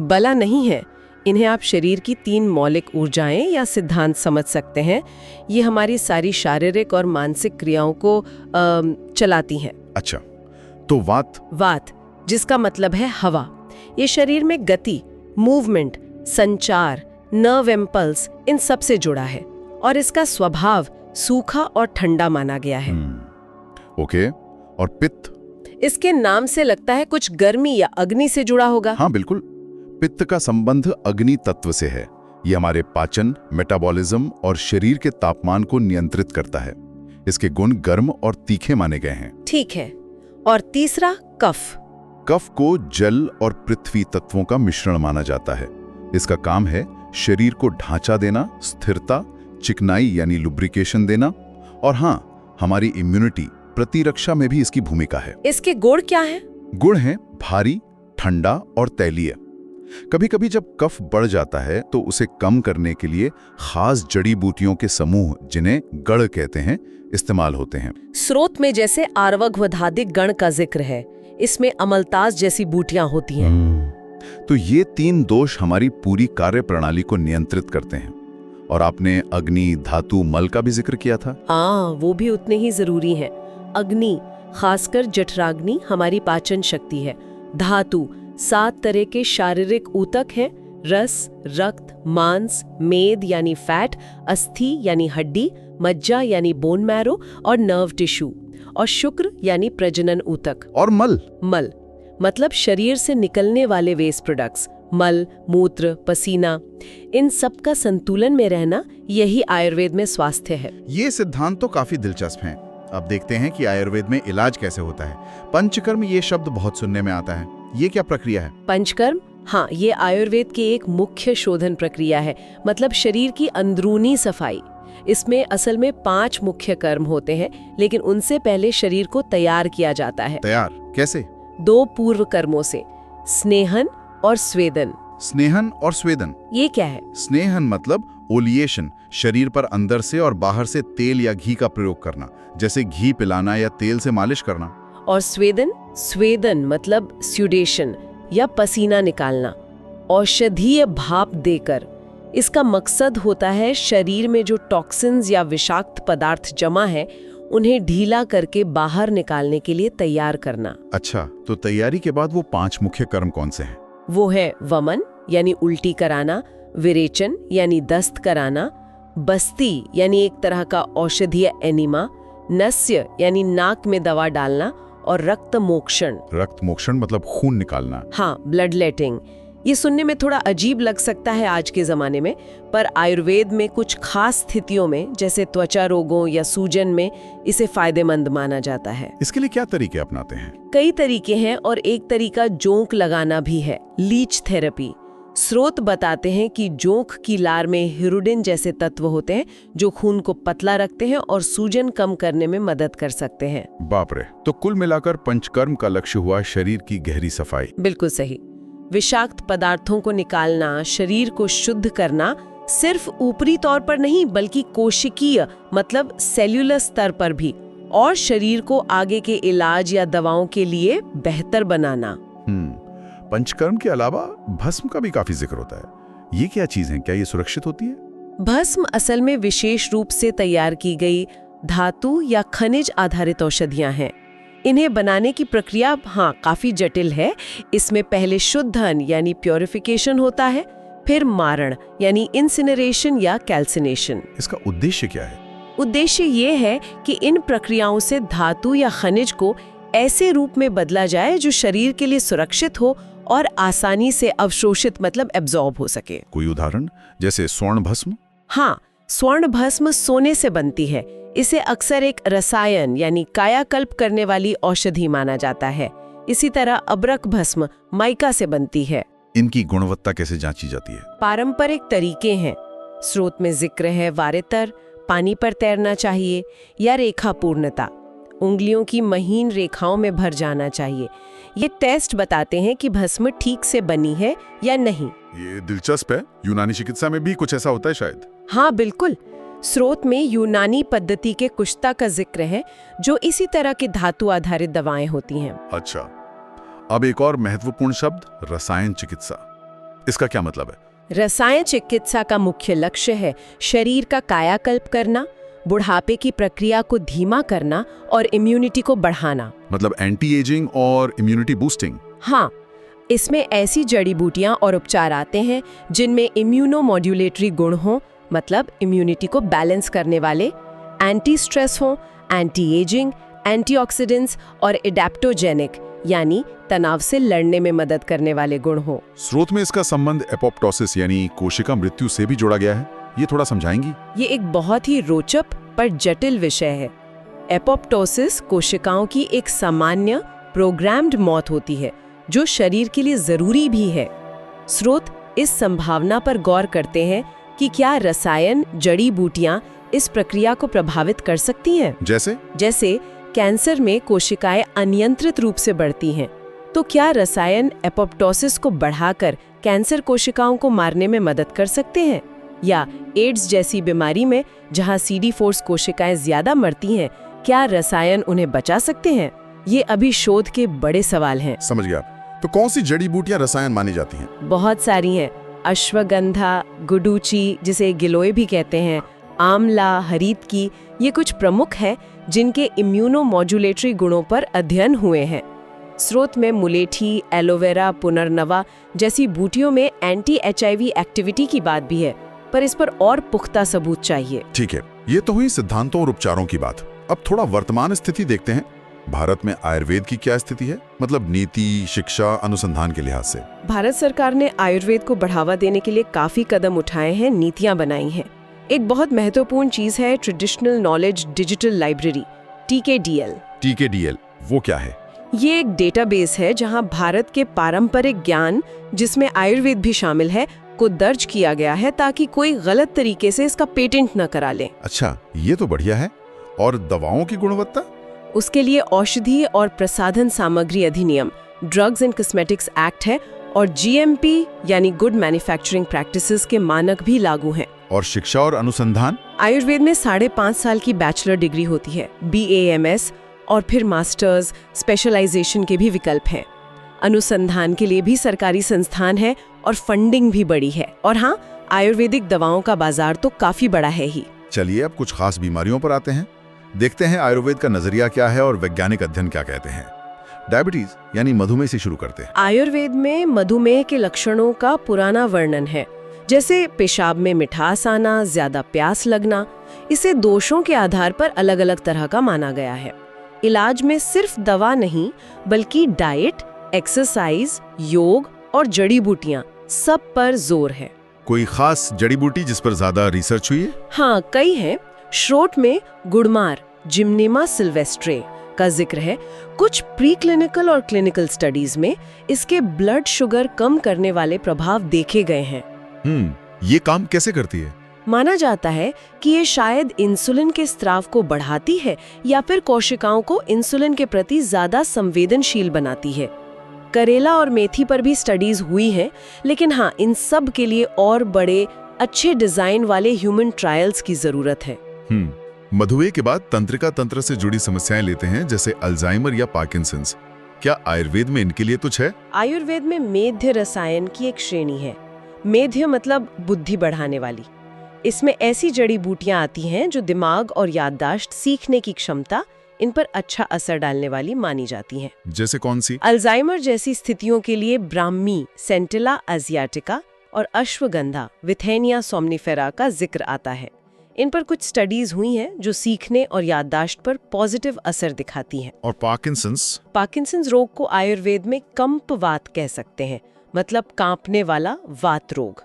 बला नहीं है, इन्हें आप शरीर की 3 मौलिक ऊर्जाएं या सिद्धांत समझ सकते हैं। ये हमारी सारी शारीरिक और मानसिक क्रियाओं को चलाती हैं। अच्छा, तो वात जिसका मतलब है हवा, ये शरीर में गति, मूवमेंट, संचार, नर्व इम्पल्स, इन सब से जुड़ा है और इसका स्वभाव सूखा और ठंडा माना गया है। ओके। और पित्त? इसके नाम से लगता है कुछ गर्मी या अग्नि से जुड़ा होगा। हाँ बिल्कुल, पित्त का संबंध अग्नि तत्व से है। ये हमारे पाचन, मेटाबॉलिज्म और शरीर के तापमान को नियंत्रित करता है। इसके गुण गर्म और तीखे माने गए हैं। ठीक है। और तीसरा कफ। कफ को जल और पृथ्वी तत्वों का मिश्रण माना जाता है। इसका काम है शरीर को ढांचा देना, स्थिरता, चिकनाई यानी लुब्रिकेशन देना, और हमारी इम्यूनिटी, प्रतिरक्षा में भी इसकी भूमिका है। इसके गुण क्या हैं? गुण हैं भारी, ठंडा और तैलीय। कभी कभी जब कफ बढ़ जाता है तो उसे कम करने के लिए खास जड़ी बूटियों के समूह, जिन्हें गढ़ कहते हैं, इस्तेमाल होते हैं। स्रोत में जैसे आर्वघवधादिक गण का जिक्र है, इसमें अमलतास जैसी बूटियां होती हैं। तो ये 3 दोष हमारी पूरी कार्य प्रणाली को नियंत्रित करते हैं। और आपने अग्नि, धातु, मल का भी जिक्र किया था। वो भी उतने ही जरूरी हैं। अग्नि, खासकर जठराग्नि, हमारी पाचन शक्ति है। धातु, 7 तरह के शारीरिक ऊतक हैं, रस, रक्त, मांस, मेद यानी फैट, अस्थि यानी हड्डी, मज्जा यानी बोन मैरो और नर्व टिश्यू, और शुक्र यानी प्रजनन ऊतक। और मल मतलब शरीर से निकलने वाले वेस्ट प्रोडक्ट्स, मल, मूत्र, पसीना, इन सब का संतुलन में रहना, यही आयुर्वेद में स्वास्थ्य है। ये सिद्धांत तो काफी दिलचस्प हैं। अब देखते हैं कि आयुर्वेद में इलाज कैसे होता है। पंचकर्म, ये शब्द बहुत सुनने में आता है, ये क्या प्रक्रिया है? पंचकर्म, ये आयुर्वेद की एक मुख्य शोधन प्रक्रिया है, मतलब शरीर की अंदरूनी सफाई। इसमें असल में 5 मुख्य कर्म होते हैं, लेकिन उनसे पहले शरीर को तैयार किया जाता है। तैयार कैसे? 2 पूर्व कर्मों से, स्नेहन और स्वेदन। स्नेहन और स्वेदन, ये क्या है? स्नेहन मतलब ओलिएशन, शरीर पर अंदर से और बाहर से तेल या घी का प्रयोग करना, जैसे घी पिलाना या तेल से मालिश करना। और स्वेदन मतलब स्यूडेशन या पसीना निकालना, औषधीय भाप देकर। इसका मकसद होता है शरीर में जो टॉक्सिन्स या विषाक्त पदार्थ जमा है उन्हें ढीला करके बाहर निकालने के लिए तैयार करना। अच्छा, तो तैयारी के बाद वो 5 मुख्य कर्म कौन से हैं? वो है वमन यानी उल्टी कराना, विरेचन यानी दस्त कराना, बस्ती यानी एक तरह का औषधीय एनिमा, नस्य यानी नाक में दवा डालना और रक्त मोक्षण। रक्त मोक्षण मतलब खून निकालना। हाँ, ब्लड लेटिंग। ये सुनने में थोड़ा अजीब लग सकता है आज के जमाने में, पर आयुर्वेद में कुछ खास स्थितियों में जैसे त्वचा रोगों या सूजन में इसे फायदेमंद माना जाता है। इसके लिए क्या तरीके अपनाते हैं? कई तरीके हैं और एक तरीका जोंक लगाना भी है, लीच थेरेपी। स्रोत बताते हैं कि जोंक की लार में हिरुडिन जैसे तत्व होते हैं जो खून को पतला रखते हैं और सूजन कम करने में मदद कर सकते हैं। बाप रे, तो कुल मिलाकर पंचकर्म का लक्ष्य हुआ शरीर की गहरी सफाई। बिल्कुल सही। विषाक्त पदार्थों को निकालना, शरीर को शुद्ध करना, सिर्फ ऊपरी तौर पर नहीं बल्कि कोशिकीय मतलब सेल्यूलर स्तर पर भी, और शरीर को आगे के इलाज या दवाओं के लिए बेहतर बनाना। पंचकर्म के अलावा भस्म का भी काफी जिक्र होता है। ये क्या चीज है? क्या ये सुरक्षित होती है? भस्म असल में विशेष रूप से तैयार की गई धातु या खनिज आधारित औषधियां हैं। इन्हें बनाने की प्रक्रिया काफी जटिल है। इसमें पहले शुद्धन यानी प्योरिफिकेशन होता है, फिर मारण यानी इंसिनरेशन या कैल्सिनेशन। इसका उद्देश्य क्या है? उद्देश्य ये है कि इन प्रक्रियाओं से धातु या खनिज को ऐसे रूप में बदला जाए जो शरीर के लिए सुरक्षित हो और आसानी से अवशोषित मतलब एब्जॉर्ब हो सके। कोई उदाहरण? जैसे स्वर्ण भस्म? हाँ, स्वर्ण भस्म सोने से बनती है। इसे अक्सर एक रसायन यानी कायाकल्प करने वाली औषधि माना जाता है। इसी तरह अबरक भस्म माइका से बनती है। इनकी गुणवत्ता कैसे जांची जाती है? पारंपरिक तरीके हैं। स्रोत में जिक्र है वारितर, पानी पर तैरना चाहिए, या रेखा पूर्णता, उंगलियों की महीन रेखाओं में भर जाना चाहिए। ये टेस्ट बताते हैं कि भस्म ठीक से बनी है या नहीं। ये दिलचस्प है। यूनानी चिकित्सा में भी कुछ ऐसा होता है शायद? हाँ बिल्कुल। स्रोत में यूनानी पद्धति के कुश्ता का जिक्र है जो इसी तरह की धातु आधारित दवाएं होती हैं। अच्छा, अब एक और महत्वपूर्ण शब्द, रसायन चिकित्सा। इसका क्या मतलब है? रसायन चिकित्सा का मुख्य लक्ष्य है शरीर का कायाकल्प करना, बुढ़ापे की प्रक्रिया को धीमा करना और इम्यूनिटी को बढ़ाना। मतलब एंटी एजिंग और इम्यूनिटी बूस्टिंग? हाँ, इसमें ऐसी जड़ी बूटियां और उपचार आते हैं जिनमें इम्यूनोमॉड्यूलेटरी गुण हों, मतलब इम्यूनिटी को बैलेंस करने वाले, एंटी स्ट्रेस हों, एंटी एजिंग, एंटीऑक्सीडेंट्स और एडेप्टोजेनिक यानी तनाव से लड़ने में मदद करने वाले गुण हों। स्रोत में इसका संबंध एपोप्टोसिस यानी कोशिका मृत्यु से भी जोड़ा गया है। ये थोड़ा समझाएंगी? ये एक बहुत ही रोचक पर जटिल विषय है। एपोप्टोसिस कोशिकाओं की एक सामान्य प्रोग्राम्ड मौत होती है जो शरीर के लिए जरूरी भी है। स्रोत इस संभावना पर गौर करते हैं कि क्या रसायन, जड़ी बूटियां इस प्रक्रिया को प्रभावित कर सकती हैं। जैसे कैंसर में कोशिकाएं अनियंत्रित रूप से बढ़ती हैं, तो क्या रसायन एपोप्टोसिस को बढ़ाकर कैंसर कोशिकाओं को मारने में मदद कर सकते हैं? या एड्स जैसी बीमारी में जहां CD4 कोशिकाएं ज्यादा मरती हैं, क्या रसायन उन्हें बचा सकते हैं? ये अभी शोध के बड़े सवाल हैं। समझ गया। तो कौन सी जड़ी बूटियां रसायन मानी जाती हैं? बहुत सारी हैं। अश्वगंधा, गुडूची जिसे गिलोय भी कहते हैं, आमला, हरीत की, ये कुछ प्रमुख हैं जिनके इम्यूनोमॉड्यूलेटरी गुणों पर अध्ययन हुए हैं। स्रोत में मुलेठी, एलोवेरा, पुनर्नवा जैसी बूटियों में एंटी HIV एक्टिविटी की बात भी है, पर इस पर और पुख्ता सबूत चाहिए। ठीक है, ये तो हुई सिद्धांतों और उपचारों की बात। अब थोड़ा वर्तमान स्थिति देखते हैं। भारत में आयुर्वेद की क्या स्थिति है? मतलब नीति, शिक्षा, अनुसंधान के लिहाज से। भारत सरकार ने आयुर्वेद को बढ़ावा देने के लिए काफी कदम उठाए हैं, नीतियां बनाई हैं। एक बहुत महत्वपूर्ण चीज है traditional knowledge digital library, TKDL। TKDL वो क्या है? ये एक डेटाबेस है जहां भारत के पारंपरिक ज्ञान, जिसमें आयुर्वेद भी शामिल है, को दर्ज किया गया है ताकि कोई गलत तरीके से इसका पेटेंट न करा ले। अच्छा, ये तो बढ़िया है। और दवाओं की गुणवत्ता? उसके लिए औषधि और प्रसाधन सामग्री अधिनियम, ड्रग्स एंड कॉस्मेटिक्स एक्ट है, और GMP यानी गुड मैन्युफैक्चरिंग प्रैक्टिसेस के मानक भी लागू हैं। और शिक्षा और अनुसंधान? आयुर्वेद में 5.5 साल की बैचलर डिग्री होती है, BAMS, और फिर मास्टर्स, स्पेशलाइजेशन के भी विकल्प हैं। अनुसंधान के लिए भी सरकारी संस्थान है और फंडिंग भी बड़ी है। और हाँ, आयुर्वेदिक दवाओं का बाजार तो काफी बड़ा है ही। चलिए अब कुछ खास बीमारियों पर आते हैं। देखते हैं आयुर्वेद का नजरिया क्या है और वैज्ञानिक अध्ययन क्या कहते हैं। डायबिटीज यानी मधुमेह से शुरू करते हैं। आयुर्वेद में मधुमेह के लक्षणों का पुराना वर्णन है, जैसे पेशाब में मिठास आना, ज्यादा प्यास लगना। इसे दोषों के आधार पर अलग अलग तरह का माना गया है। इलाज में सिर्फ दवा नहीं, बल्कि डाइट, एक्सरसाइज, योग और जड़ी बूटियां सब पर जोर है। कोई खास जड़ी बूटी जिस पर ज्यादा रिसर्च हुई है? हाँ, कई हैं। श्रोट में गुड़मार, जिम्नेमा सिल्वेस्ट्रे का जिक्र है। कुछ प्री क्लिनिकल और क्लिनिकल स्टडीज में इसके ब्लड शुगर कम करने वाले प्रभाव देखे गए हैं। ये काम कैसे करती है? माना जाता है कि ये शायद इंसुलिन के स्राव को बढ़ाती है या फिर कोशिकाओं को इंसुलिन के प्रति ज्यादा संवेदनशील बनाती है। करेला और मेथी पर भी स्टडीज हुई हैं, लेकिन हाँ, इन सब के लिए और बड़े अच्छे डिजाइन वाले ह्यूमन ट्रायल्स की जरूरत है। मधुमेह के बाद तंत्रिका तंत्र से जुड़ी समस्याएं लेते हैं, जैसे अल्जाइमर या पार्किंसंस। क्या आयुर्वेद में इनके लिए कुछ है? आयुर्वेद में मेध्य रसायन की एक श्रेणी है। मेध्य मतलब बुद्धि बढ़ाने वाली। इसमें ऐसी जड़ी बूटियां आती हैं जो दिमाग और याददाश्त, सीखने की क्षमता, इन पर अच्छा असर डालने वाली मानी जाती हैं। जैसे कौन सी? अल्जाइमर जैसी स्थितियों के लिए ब्राह्मी, सेंटिला एशियाटिका और अश्वगंधा, विथेनिया सोम्निफेरा का जिक्र आता है। इन पर कुछ स्टडीज हुई हैं जो सीखने और याददाश्त पर पॉजिटिव असर दिखाती हैं। और पार्किंसंस? पार्किंसंस रोग को आयुर्वेद में कंपवात कह सकते हैं, मतलब कांपने वाला वात रोग।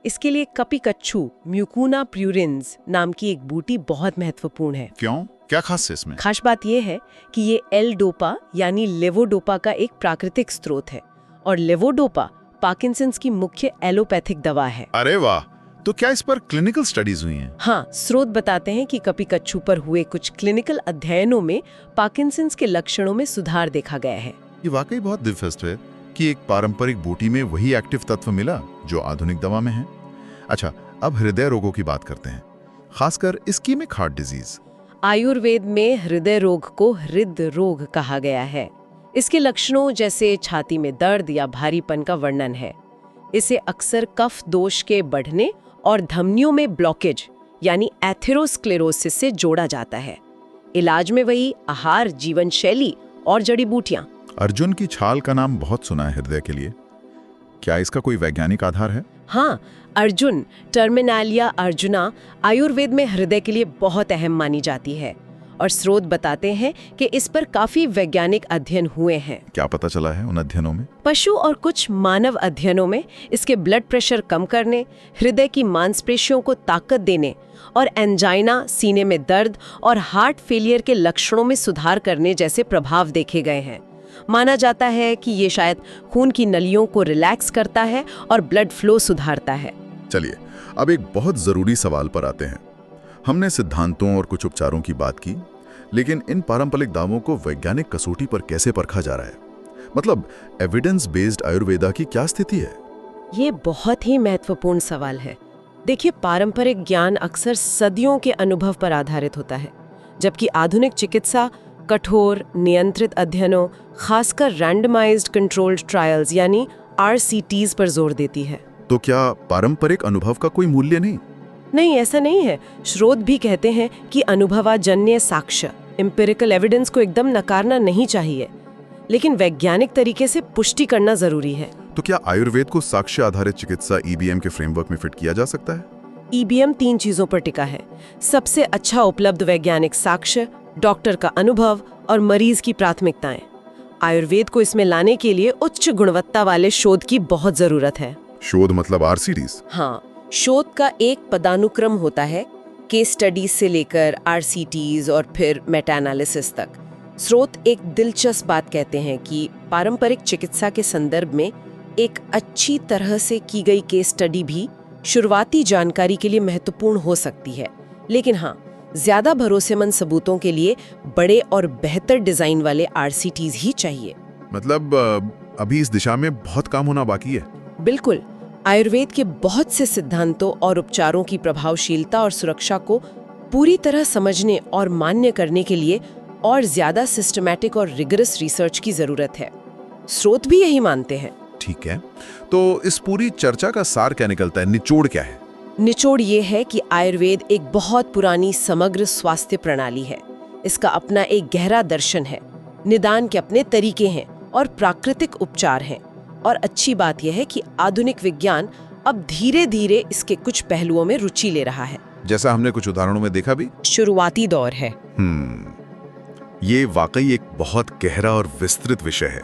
इसके लिए कपिकच्छु, म्यूकुना प्यूरिन्स नाम की एक बूटी बहुत महत्वपूर्ण है। क्यों? क्या खास है इसमें? खास बात यह है कि ये एल-डोपा यानी लेवोडोपा का एक प्राकृतिक स्रोत है, और लेवोडोपा पार्किंसंस की मुख्य एलोपैथिक दवा है। अरे वाह! तो क्या इस पर क्लिनिकल स्टडीज हुई हैं? हाँ, स्रोत बताते हैं कि कपिकच्छु पर हुए कुछ क्लिनिकल अध्ययनों में पार्किंसंस के लक्षणों में सुधार देखा गया है। ये वाकई बहुत दिलचस्प है कि एक पारंपरिक बूटी में वही एक्टिव तत्व मिला जो आधुनिक दवा में है। अच्छा, अब हृदय रोगों की बात करते हैं, खासकर इस्कीमिक हार्ट डिजीज। आयुर्वेद में हृदय रोग को हृदय रोग कहा गया है। इसके लक्षणों जैसे छाती में दर्द या भारीपन का वर्णन है। इसे अक्सर कफ दोष के बढ़ने और धमनियों में ब्लॉकेज यानी एथेरोस्क्लेरोसिस से जोड़ा जाता है। इलाज में वही आहार, जीवन शैली और जड़ी बूटियां। अर्जुन की छाल का नाम बहुत सुना है हृदय के लिए। क्या इसका कोई वैज्ञानिक आधार है? हाँ, अर्जुन, टर्मिनालिया अर्जुना, आयुर्वेद में हृदय के लिए बहुत अहम मानी जाती है, और स्रोत बताते हैं कि इस पर काफी वैज्ञानिक अध्ययन हुए हैं। क्या पता चला है उन अध्ययनों में? पशु और कुछ मानव अध्ययनों में इसके ब्लड प्रेशर कम करने, हृदय की मांसपेशियों को ताकत देने और एंजाइना, सीने में दर्द और हार्ट फेलियर के लक्षणों में सुधार करने जैसे प्रभाव देखे गए हैं। माना जाता है कि ये शायद खून की नलियों को रिलैक्स करता है और ब्लड फ्लो सुधारता है। चलिए, अब एक बहुत जरूरी सवाल पर आते हैं। हमने सिद्धांतों और कुछ उपचारों की बात की, लेकिन इन पारंपरिक दावों को वैज्ञानिक कसौटी पर कैसे परखा जा रहा है? मतलब एविडेंस बेस्ड आयुर्वेदा की क्या स्थिति है? ये बहुत ही महत्वपूर्ण सवाल है। देखिए, पारंपरिक ज्ञान अक्सर सदियों के अनुभव पर आधारित होता है, जबकि आधुनिक चिकित्सा कठोर नियंत्रित अध्ययनों, खासकर रैंडमाइज्ड कंट्रोल्ड ट्रायल्स यानी RCTs पर जोर देती है। तो क्या पारंपरिक अनुभव का कोई मूल्य नहीं? नहीं, ऐसा नहीं है। स्रोत भी कहते हैं कि अनुभवाजन्य साक्ष्य, एम्पिरिकल एविडेंस को एकदम नकारना नहीं चाहिए, लेकिन वैज्ञानिक तरीके से पुष्टि करना जरूरी है। तो क्या आयुर्वेद को साक्ष्य आधारित चिकित्सा EBM के फ्रेमवर्क में फिट किया जा सकता है? EBM 3 चीजों पर टिका है: सबसे अच्छा उपलब्ध वैज्ञानिक साक्ष्य, डॉक्टर का अनुभव और मरीज की प्राथमिकताएं। आयुर्वेद को इसमें लाने के लिए उच्च गुणवत्ता वाले शोध की बहुत जरूरत है। शोध मतलब RCTs? हाँ, शोध का एक पदानुक्रम होता है, केस स्टडीज से लेकर RCTs और फिर मेटा एनालिसिस तक। स्रोत एक दिलचस्प बात कहते हैं कि पारंपरिक चिकित्सा के संदर्भ में एक अच्छी तरह से की गई केस स्टडी भी शुरुआती जानकारी के लिए महत्वपूर्ण हो सकती है, लेकिन हाँ, ज्यादा भरोसेमंद सबूतों के लिए बड़े और बेहतर डिजाइन वाले RCTs ही चाहिए। मतलब अभी इस दिशा में बहुत काम होना बाकी है। बिल्कुल। आयुर्वेद के बहुत से सिद्धांतों और उपचारों की प्रभावशीलता और सुरक्षा को पूरी तरह समझने और मान्य करने के लिए और ज्यादा सिस्टमैटिक और रिगरस रिसर्च की जरूरत है। स्रोत भी यही मानते हैं। ठीक है, तो इस पूरी चर्चा का सार क्या निकलता है? निचोड़ क्या है? निचोड़ ये है कि आयुर्वेद एक बहुत पुरानी समग्र स्वास्थ्य प्रणाली है। इसका अपना एक गहरा दर्शन है, निदान के अपने तरीके हैं और प्राकृतिक उपचार हैं। और अच्छी बात यह है कि आधुनिक विज्ञान अब धीरे धीरे इसके कुछ पहलुओं में रुचि ले रहा है। जैसा हमने कुछ उदाहरणों में देखा भी। शुरुआती दौर है। ये वाकई एक बहुत गहरा और विस्तृत विषय है।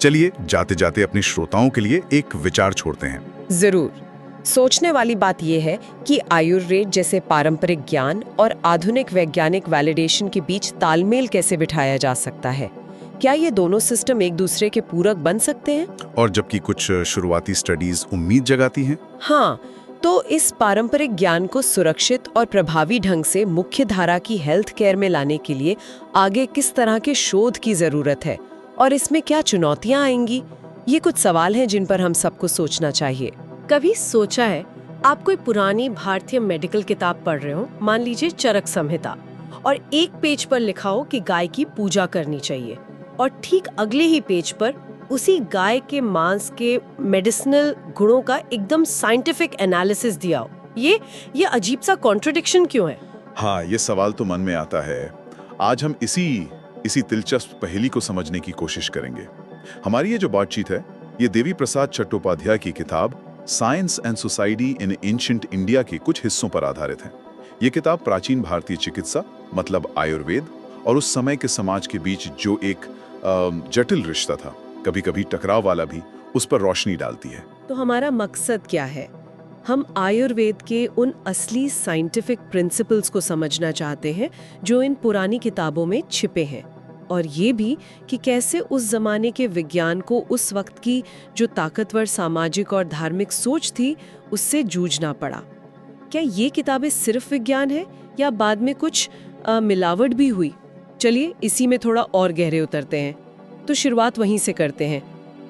चलिए जाते जाते अपने श्रोताओं के लिए एक विचार छोड़ते हैं। जरूर। सोचने वाली बात यह है कि आयुर्वेद जैसे पारंपरिक ज्ञान और आधुनिक वैज्ञानिक वैलिडेशन के बीच तालमेल कैसे बिठाया जा सकता है। क्या ये दोनों सिस्टम एक दूसरे के पूरक बन सकते हैं? और जबकि कुछ शुरुआती स्टडीज उम्मीद जगाती हैं। हाँ, तो इस पारंपरिक ज्ञान को सुरक्षित और प्रभावी ढंग से मुख्य धारा की हेल्थ केयर में लाने के लिए आगे किस तरह के शोध की जरूरत है और इसमें क्या चुनौतियां आएंगी, ये कुछ सवाल हैं जिन पर हम सबको सोचना चाहिए। कभी सोचा है आप कोई पुरानी भारतीय मेडिकल किताब पढ़ रहे हो, मान लीजिए चरक संहिता, और एक पेज पर लिखा हो कि गाय की पूजा करनी चाहिए और ठीक अगले ही पेज पर उसी गाय के मांस के मेडिसिनल गुणों का एकदम साइंटिफिक एनालिसिस दिया हो। ये अजीब सा कॉन्ट्रडिक्शन क्यों है? हाँ, ये सवाल तो मन में आता है। आज हम इसी दिलचस्प पहेली को समझने की कोशिश करेंगे। हमारी ये जो बातचीत है, ये देवी प्रसाद चट्टोपाध्याय की किताब science and society in ancient India के कुछ हिस्सों पर आधारित है। ये किताब प्राचीन भारतीय चिकित्सा मतलब आयुर्वेद और उस समय के समाज के बीच जो एक जटिल रिश्ता था, कभी कभी टकराव वाला भी, उस पर रोशनी डालती है। तो हमारा मकसद क्या है? हम आयुर्वेद के उन असली साइंटिफिक प्रिंसिपल्स को समझना चाहते हैं जो इन पुरानी किताबों में छिपे हैं, और ये भी कि कैसे उस जमाने के विज्ञान को उस वक्त की जो ताकतवर सामाजिक और धार्मिक सोच थी उससे जूझना पड़ा। क्या ये किताबें सिर्फ विज्ञान है या बाद में कुछ मिलावट भी हुई? चलिए इसी में थोड़ा और गहरे उतरते हैं। तो शुरुआत वहीं से करते हैं,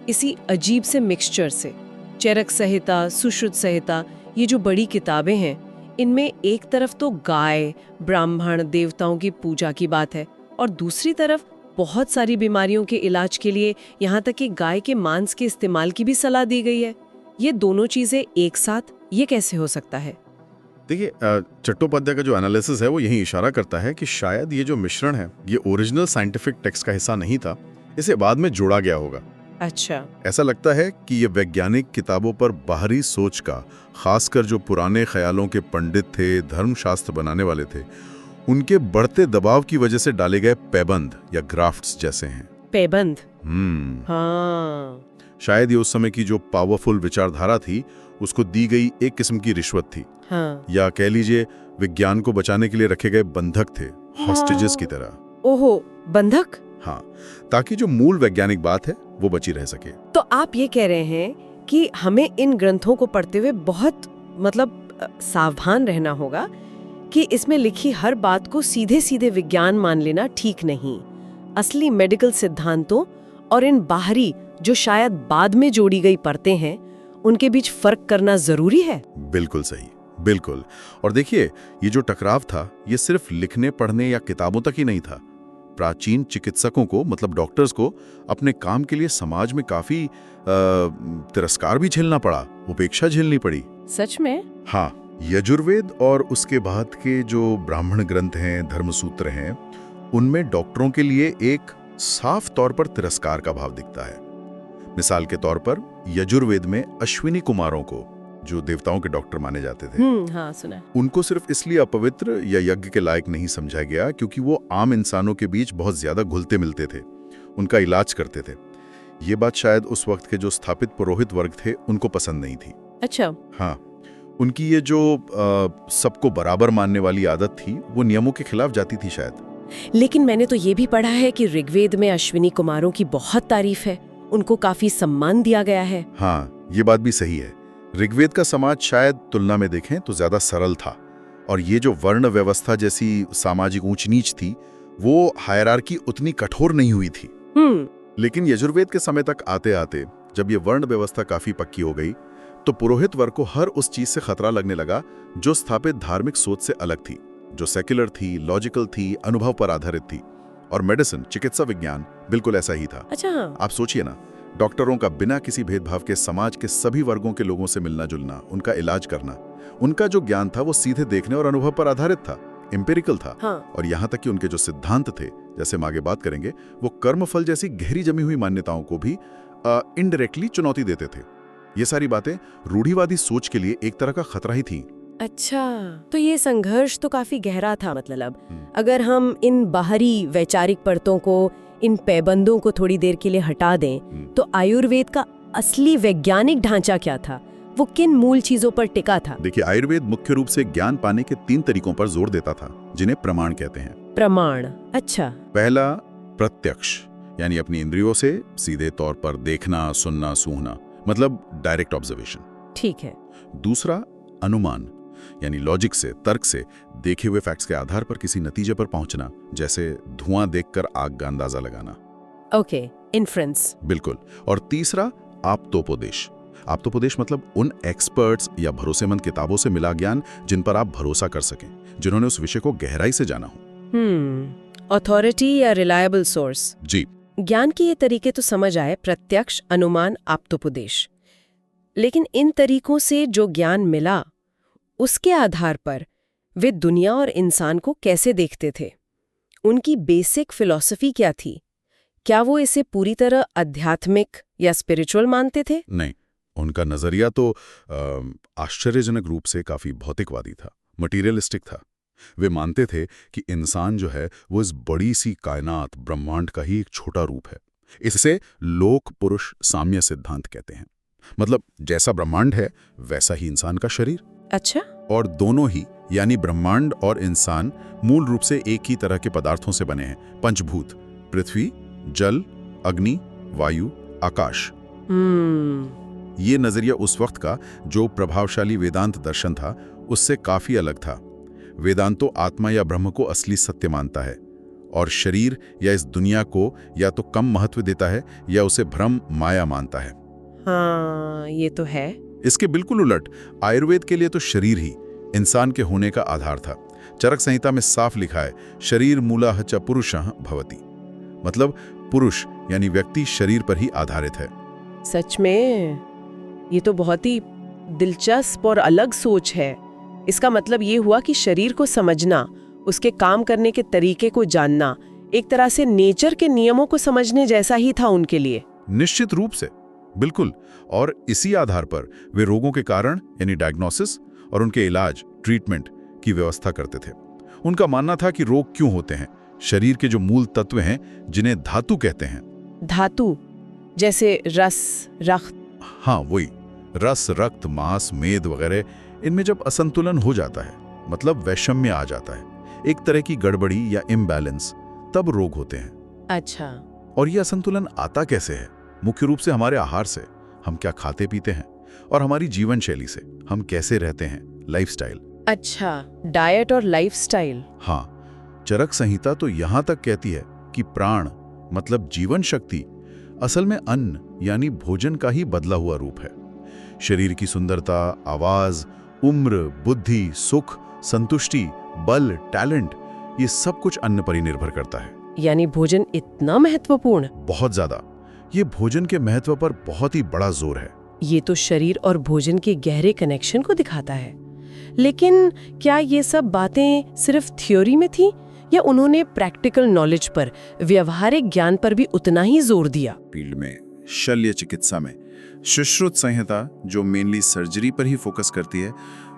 इसी अजीब से मिक्सचर से। चरक संहिता, सुश्रुत संहिता, ये जो बड़ी किताबें हैं, इनमें एक तरफ तो गाय, ब्राह्मण, देवताओं की पूजा की बात है और दूसरी तरफ बहुत सारी बीमारियों के इलाज के लिए यहाँ तक कि गाय के मांस के इस्तेमाल की भी सलाह दी गई है। ये दोनों चीजें एक साथ, ये कैसे हो सकता है? देखिए, चट्टोपाध्याय का जो एनालिसिस है वो यही इशारा करता है कि शायद ये जो मिश्रण है ये ओरिजिनल साइंटिफिक टेक्स्ट का हिस्सा नहीं था, इसे बाद में जोड़ा गया होगा। अच्छा। ऐसा लगता है कि ये वैज्ञानिक किताबों पर बाहरी सोच का, खासकर जो पुराने ख्यालों के पंडित थे, धर्मशास्त्र बनाने वाले थे, उनके बढ़ते दबाव की वजह से डाले गए पैबंद या ग्राफ्ट्स जैसे हैं। पैबंद? हाँ। शायद ये उस समय की जो पावरफुल विचारधारा थी उसको दी गई एक किस्म की रिश्वत थी। हाँ। या कह लीजिए विज्ञान को बचाने के लिए रखे गए बंधक थे, हॉस्टेजेस की तरह। ओहो, बंधक? हाँ, ताकि जो मूल वैज्ञानिक बात है वो बची रह सके। तो आप ये कह रहे हैं कि हमें इन ग्रंथों को पढ़ते हुए बहुत सावधान रहना होगा कि इसमें लिखी हर बात को सीधे सीधे विज्ञान मान लेना ठीक नहीं। असली मेडिकल सिद्धांतों और इन बाहरी जो शायद बाद में जोड़ी गई परतें हैं, उनके बीच फर्क करना जरूरी है। बिल्कुल सही, बिल्कुल। और देखिए, ये जो टकराव था ये सिर्फ लिखने, पढ़ने या किताबों तक ही नहीं था। प्राचीन चिकित्सकों को, मतलब डॉक्टर्स को, अपने काम के लिए समाज में काफी तिरस्कार भी झेलना पड़ा, उपेक्षा झेलनी पड़ी। सच में? हाँ, यजुर्वेद और उसके बाद के जो ब्राह्मण ग्रंथ हैं, धर्मसूत्र हैं, उनमें डॉक्टरों के लिए एक साफ तौर पर तिरस्कार का भाव दिखता है। मिसाल के तौर पर यजुर्वेद में अश्विनी कुमारों को, जो देवताओं के डॉक्टर माने जाते थे, हाँ, सुना। उनको सिर्फ इसलिए अपवित्र या यज्ञ के लायक नहीं समझा गया क्योंकि वो आम इंसानों के बीच बहुत ज्यादा घुलते मिलते थे, उनका इलाज करते थे। ये बात शायद उस वक्त के जो स्थापित पुरोहित वर्ग थे उनको पसंद नहीं थी। अच्छा। हाँ, उनकी ये जो सबको बराबर मानने वाली आदत थी वो नियमों के खिलाफ जाती थी शायद। लेकिन मैंने तो ये भी पढ़ा है कि ऋग्वेद में अश्विनी कुमारों की बहुत तारीफ है, उनको काफी सम्मान दिया गया है। हाँ, ये बात भी सही है। ऋग्वेद का समाज शायद तुलना में देखें तो ज्यादा सरल था, और ये जो वर्ण व्यवस्था जैसी सामाजिक ऊंच नीच थी, वो हायरार्की उतनी कठोर नहीं हुई थी। लेकिन यजुर्वेद के समय तक आते आते जब ये वर्ण व्यवस्था काफी पक्की हो गई, तो पुरोहित वर्ग को हर उस चीज से खतरा लगने लगा जो स्थापित धार्मिक सोच से अलग थी, जो सेक्युलर थी, लॉजिकल थी, अनुभव पर आधारित थी। और मेडिसिन, चिकित्सा विज्ञान, बिल्कुल ऐसा ही था। अच्छा। आप सोचिए ना, डॉक्टरों का बिना किसी भेदभाव के समाज के सभी वर्गों के लोगों से मिलना जुलना, उनका इलाज करना, उनका जो ज्ञान था वो सीधे देखने और अनुभव पर आधारित था। एम्पिरिकल था। हाँ। और यहाँ तक कि उनके जो सिद्धांत थे, जैसे हम आगे बात करेंगे, वो कर्मफल जैसी गहरी जमी हुई मान्यताओं को भी इनडायरेक्टली चुनौती देते थे। ये सारी बातें रूढ़िवादी सोच के लिए एक तरह का खतरा ही थी। अच्छा, तो ये संघर्ष तो काफी गहरा था। मतलब अगर हम इन बाहरी वैचारिक परतों को, इन पैबंदों को थोड़ी देर के लिए हटा दें, तो आयुर्वेद का असली वैज्ञानिक ढांचा क्या था? वो किन मूल चीजों पर टिका था? देखिए, आयुर्वेद मुख्य रूप से ज्ञान पाने के 3 तरीकों पर जोर देता था, जिन्हें प्रमाण कहते हैं। प्रमाण, अच्छा। पहला प्रत्यक्ष, यानी अपनी इंद्रियों से सीधे तौर पर देखना, सुनना, सूंघना, मतलब डायरेक्ट ऑब्जर्वेशन। ठीक है। दूसरा अनुमान, यानी लॉजिक से, तर्क से देखे हुए फैक्ट्स के आधार पर किसी नतीजे पर पहुंचना, जैसे धुआं देखकर आग का अंदाजा लगाना। Okay, inference. बिल्कुल। और तीसरा आप्तोपदेश। आप्तोपदेश मतलब उन एक्सपर्ट्स या भरोसेमंद किताबों से मिला ज्ञान जिन पर आप भरोसा कर सकें, जिन्होंने उस विषय को गहराई से जाना हो। अथॉरिटी या रिलायबल सोर्स। जी। ज्ञान के ये तरीके तो समझ आए, प्रत्यक्ष, अनुमान, आप्तोपदेश। लेकिन इन तरीकों से जो ज्ञान मिला, उसके आधार पर वे दुनिया और इंसान को कैसे देखते थे? उनकी बेसिक फिलॉसफी क्या थी? क्या वो इसे पूरी तरह आध्यात्मिक या स्पिरिचुअल मानते थे? नहीं, उनका नजरिया तो आश्चर्यजनक रूप से काफी भौतिकवादी था, मटीरियलिस्टिक था। वे मानते थे कि इंसान जो है वो इस बड़ी सी कायनात, ब्रह्मांड का ही एक छोटा रूप है। इसे लोक पुरुष साम्य सिद्धांत कहते हैं। मतलब जैसा ब्रह्मांड है वैसा ही इंसान का शरीर। अच्छा। और दोनों ही, यानी ब्रह्मांड और इंसान, मूल रूप से एक ही तरह के पदार्थों से बने हैं, पंचभूत, पृथ्वी, जल, अग्नि, वायु, आकाश। ये नजरिया उस वक्त का जो प्रभावशाली वेदांत दर्शन था उससे काफी अलग था। वेदांत तो आत्मा या ब्रह्म को असली सत्य मानता है और शरीर या इस दुनिया को या तो कम महत्व देता है या उसे भ्रम, माया मानता है। हाँ, ये तो है। इसके बिल्कुल उलट आयुर्वेद के लिए तो शरीर ही इंसान के होने का आधार था। चरक संहिता में साफ लिखा है, शरीर मूलः च पुरुषः भवति। मतलब पुरुष यानी व्यक्ति शरीर पर ही आधारित है। सच में ये तो बहुत ही दिलचस्प और अलग सोच है। इसका मतलब ये हुआ कि शरीर को समझना, उसके काम करने के तरीके को जानना, एक तरह से नेचर के नियमों को समझने जैसा ही था उनके लिए। निश्चित रूप से, बिल्कुल। और इसी आधार पर वे रोगों के कारण यानी डायग्नोसिस और उनके इलाज, ट्रीटमेंट की व्यवस्था करते थे। उनका मानना था कि रोग क्यों होते हैं, शरीर के जो मूल तत्व हैं जिन्हें धातु कहते हैं। धातु जैसे रस, रक्त। हाँ, वही रस, रक्त, मांस, मेद वगैरह, इनमें जब असंतुलन हो जाता है, मतलब वैषम्य आ जाता है, एक तरह की गड़बड़ी या इम्बैलेंस, तब रोग होते हैं। अच्छा। और ये असंतुलन आता कैसे है? मुख्य रूप से हमारे आहार से, हम क्या खाते पीते हैं, और हमारी जीवन शैली से, हम कैसे रहते हैं, लाइफस्टाइल। अच्छा, डाइट और लाइफस्टाइल। हाँ, चरक संहिता तो यहां तक कहती है कि प्राण मतलब जीवन शक्ति असल में अन्न यानी भोजन का ही बदला हुआ रूप है। शरीर की सुंदरता, आवाज, उम्र, बुद्धि, सुख, संतुष्टि, बल, टैलेंट, ये सब कुछ अन्न पर ही निर्भर करता है। यानी भोजन इतना महत्वपूर्ण? बहुत ज्यादा। ये भोजन के महत्व पर बहुत ही बड़ा जोर है। ये तो शरीर और भोजन के गहरे कनेक्शन को दिखाता है। लेकिन क्या ये सब बातें सिर्फ थ्योरी में थी या उन्होंने प्रैक्टिकल नॉलेज पर, व्यवहारिक ज्ञान पर भी उतना ही जोर दिया? फील्ड में, शल्य चिकित्सा में, सुश्रुत संहिता जो मेनली सर्जरी पर ही फोकस करती है,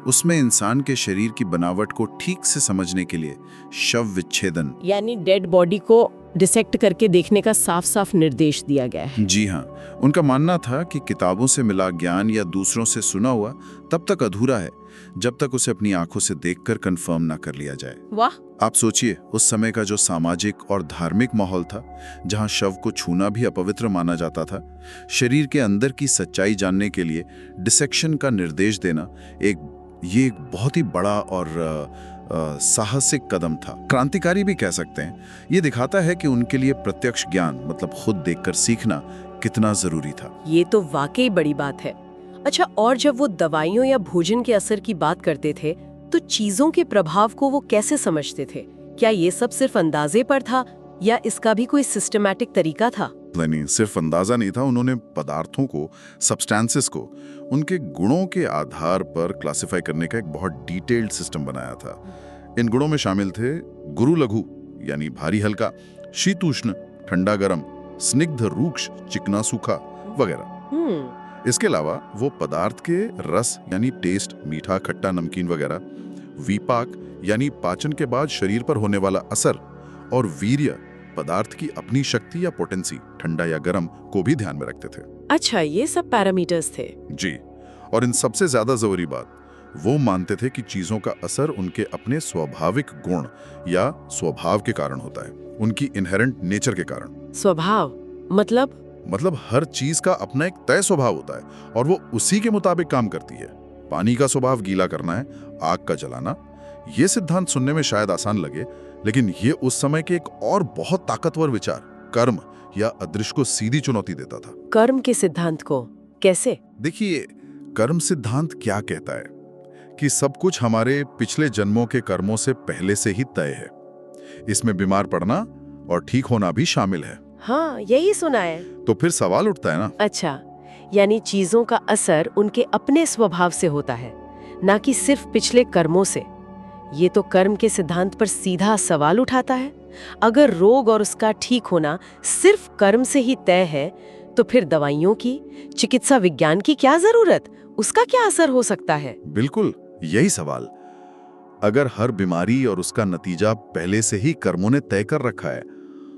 उसमें इंसान के शरीर की बनावट को ठीक से समझने के लिए शव विच्छेदन यानी डेड बॉडी को डिसेक्ट करके देखने का साफ साफ निर्देश दिया गया है। जी हाँ, उनका मानना था कि किताबों से मिला ज्ञान या दूसरों से सुना हुआ तब तक अधूरा है जब तक उसे अपनी आंखों से देखकर कंफर्म ना कर लिया जाए। वाह। आप सोचिए, उस समय का जो सामाजिक और धार्मिक माहौल था, जहां शव को छूना भी अपवित्र माना जाता था, शरीर के अंदर की सच्चाई जानने के लिए डिसेक्शन का निर्देश देना ये एक बहुत ही बड़ा और साहसिक कदम था। क्रांतिकारी भी कह सकते हैं। ये दिखाता है कि उनके लिए प्रत्यक्ष ज्ञान मतलब खुद देखकर सीखना कितना जरूरी था। ये तो वाकई बड़ी बात है। अच्छा, और जब वो दवाइयों या भोजन के असर की बात करते थे तो चीजों के प्रभाव को वो कैसे समझते थे? क्या ये सब सिर्फ अंदाजे पर था या इसका भी कोई सिस्टमैटिक तरीका था? नहीं, सिर्फ अंदाजा नहीं था। उन्होंने पदार्थों को, सब्सटेंसेस को उनके गुणों के आधार पर क्लासिफाई करने का एक बहुत डिटेल्ड सिस्टम बनाया था। इन गुणों में शामिल थे गुरु लघु यानी भारी हल्का, शीतोष्ण ठंडा गर्म, स्निग्ध रूक्ष चिकना सूखा वगैरह। इसके अलावा वो पदार्थ के रस यानी टेस्ट मीठा खट्टा नमकीन वगैरह, विपाक यानी पाचन के बाद शरीर पर होने वाला असर, और वीर्य पदार्थ की अपनी शक्ति या पोटेंसी ठंडा या गर्म को भी ध्यान में रखते थे। अच्छा, ये सब पैरामीटर्स थे। जी, और इन सबसे ज्यादा जरूरी बात, वो मानते थे कि चीजों का असर उनके अपने स्वाभाविक गुण या स्वभाव के कारण होता है, उनकी इनहेरेंट नेचर के कारण। स्वभाव मतलब हर चीज का अपना एक तय स्वभाव होता है और वो उसी के मुताबिक काम करती है। पानी का स्वभाव गीला करना है, आग का जलाना। ये सिद्धांत सुनने में शायद आसान लगे, लेकिन ये उस समय के एक और बहुत ताकतवर विचार कर्म या अदृश्य को सीधी चुनौती देता था। कर्म के सिद्धांत को कैसे? देखिए, कर्म सिद्धांत क्या कहता है कि सब कुछ हमारे पिछले जन्मों के कर्मों से पहले से ही तय है। इसमें बीमार पड़ना और ठीक होना भी शामिल है। हाँ, यही सुना है। तो फिर सवाल उठता है ना। अच्छा, यानी चीजों का असर उनके अपने स्वभाव से होता है, ना कि सिर्फ पिछले कर्मों से। ये तो कर्म के सिद्धांत पर सीधा सवाल उठाता है। अगर रोग और उसका ठीक होना सिर्फ कर्म से ही तय है, तो फिर दवाइयों की, चिकित्सा विज्ञान की क्या जरूरत? उसका क्या असर हो सकता है? बिल्कुल यही सवाल। अगर हर बीमारी और उसका नतीजा पहले से ही कर्मों ने तय कर रखा है,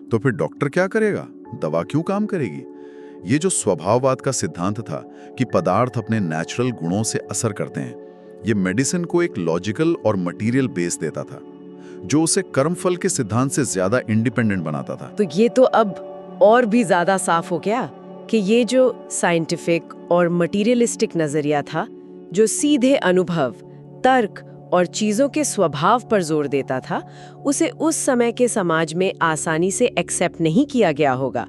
तो फिर डॉक्टर क्या करेगा? दवा क्यों काम करेगी? ये जो स्वभाववाद का सिद्धांत था कि पदार्थ अपने नेचुरल गुणों से असर करते हैं, ये मेडिसिन को एक लॉजिकल और मटेरियल बेस देता था, जो उसे कर्मफल के सिद्धांत से ज्यादा इंडिपेंडेंट बनाता था। तो ये तो अब और भी ज्यादा साफ हो गया कि ये जो साइंटिफिक और मटीरियलिस्टिक नजरिया था, जो सीधे अनुभव, तर्क और चीजों के स्वभाव पर जोर देता था, उसे उस समय के समाज में आसानी से एक्सेप्ट नहीं किया गया होगा।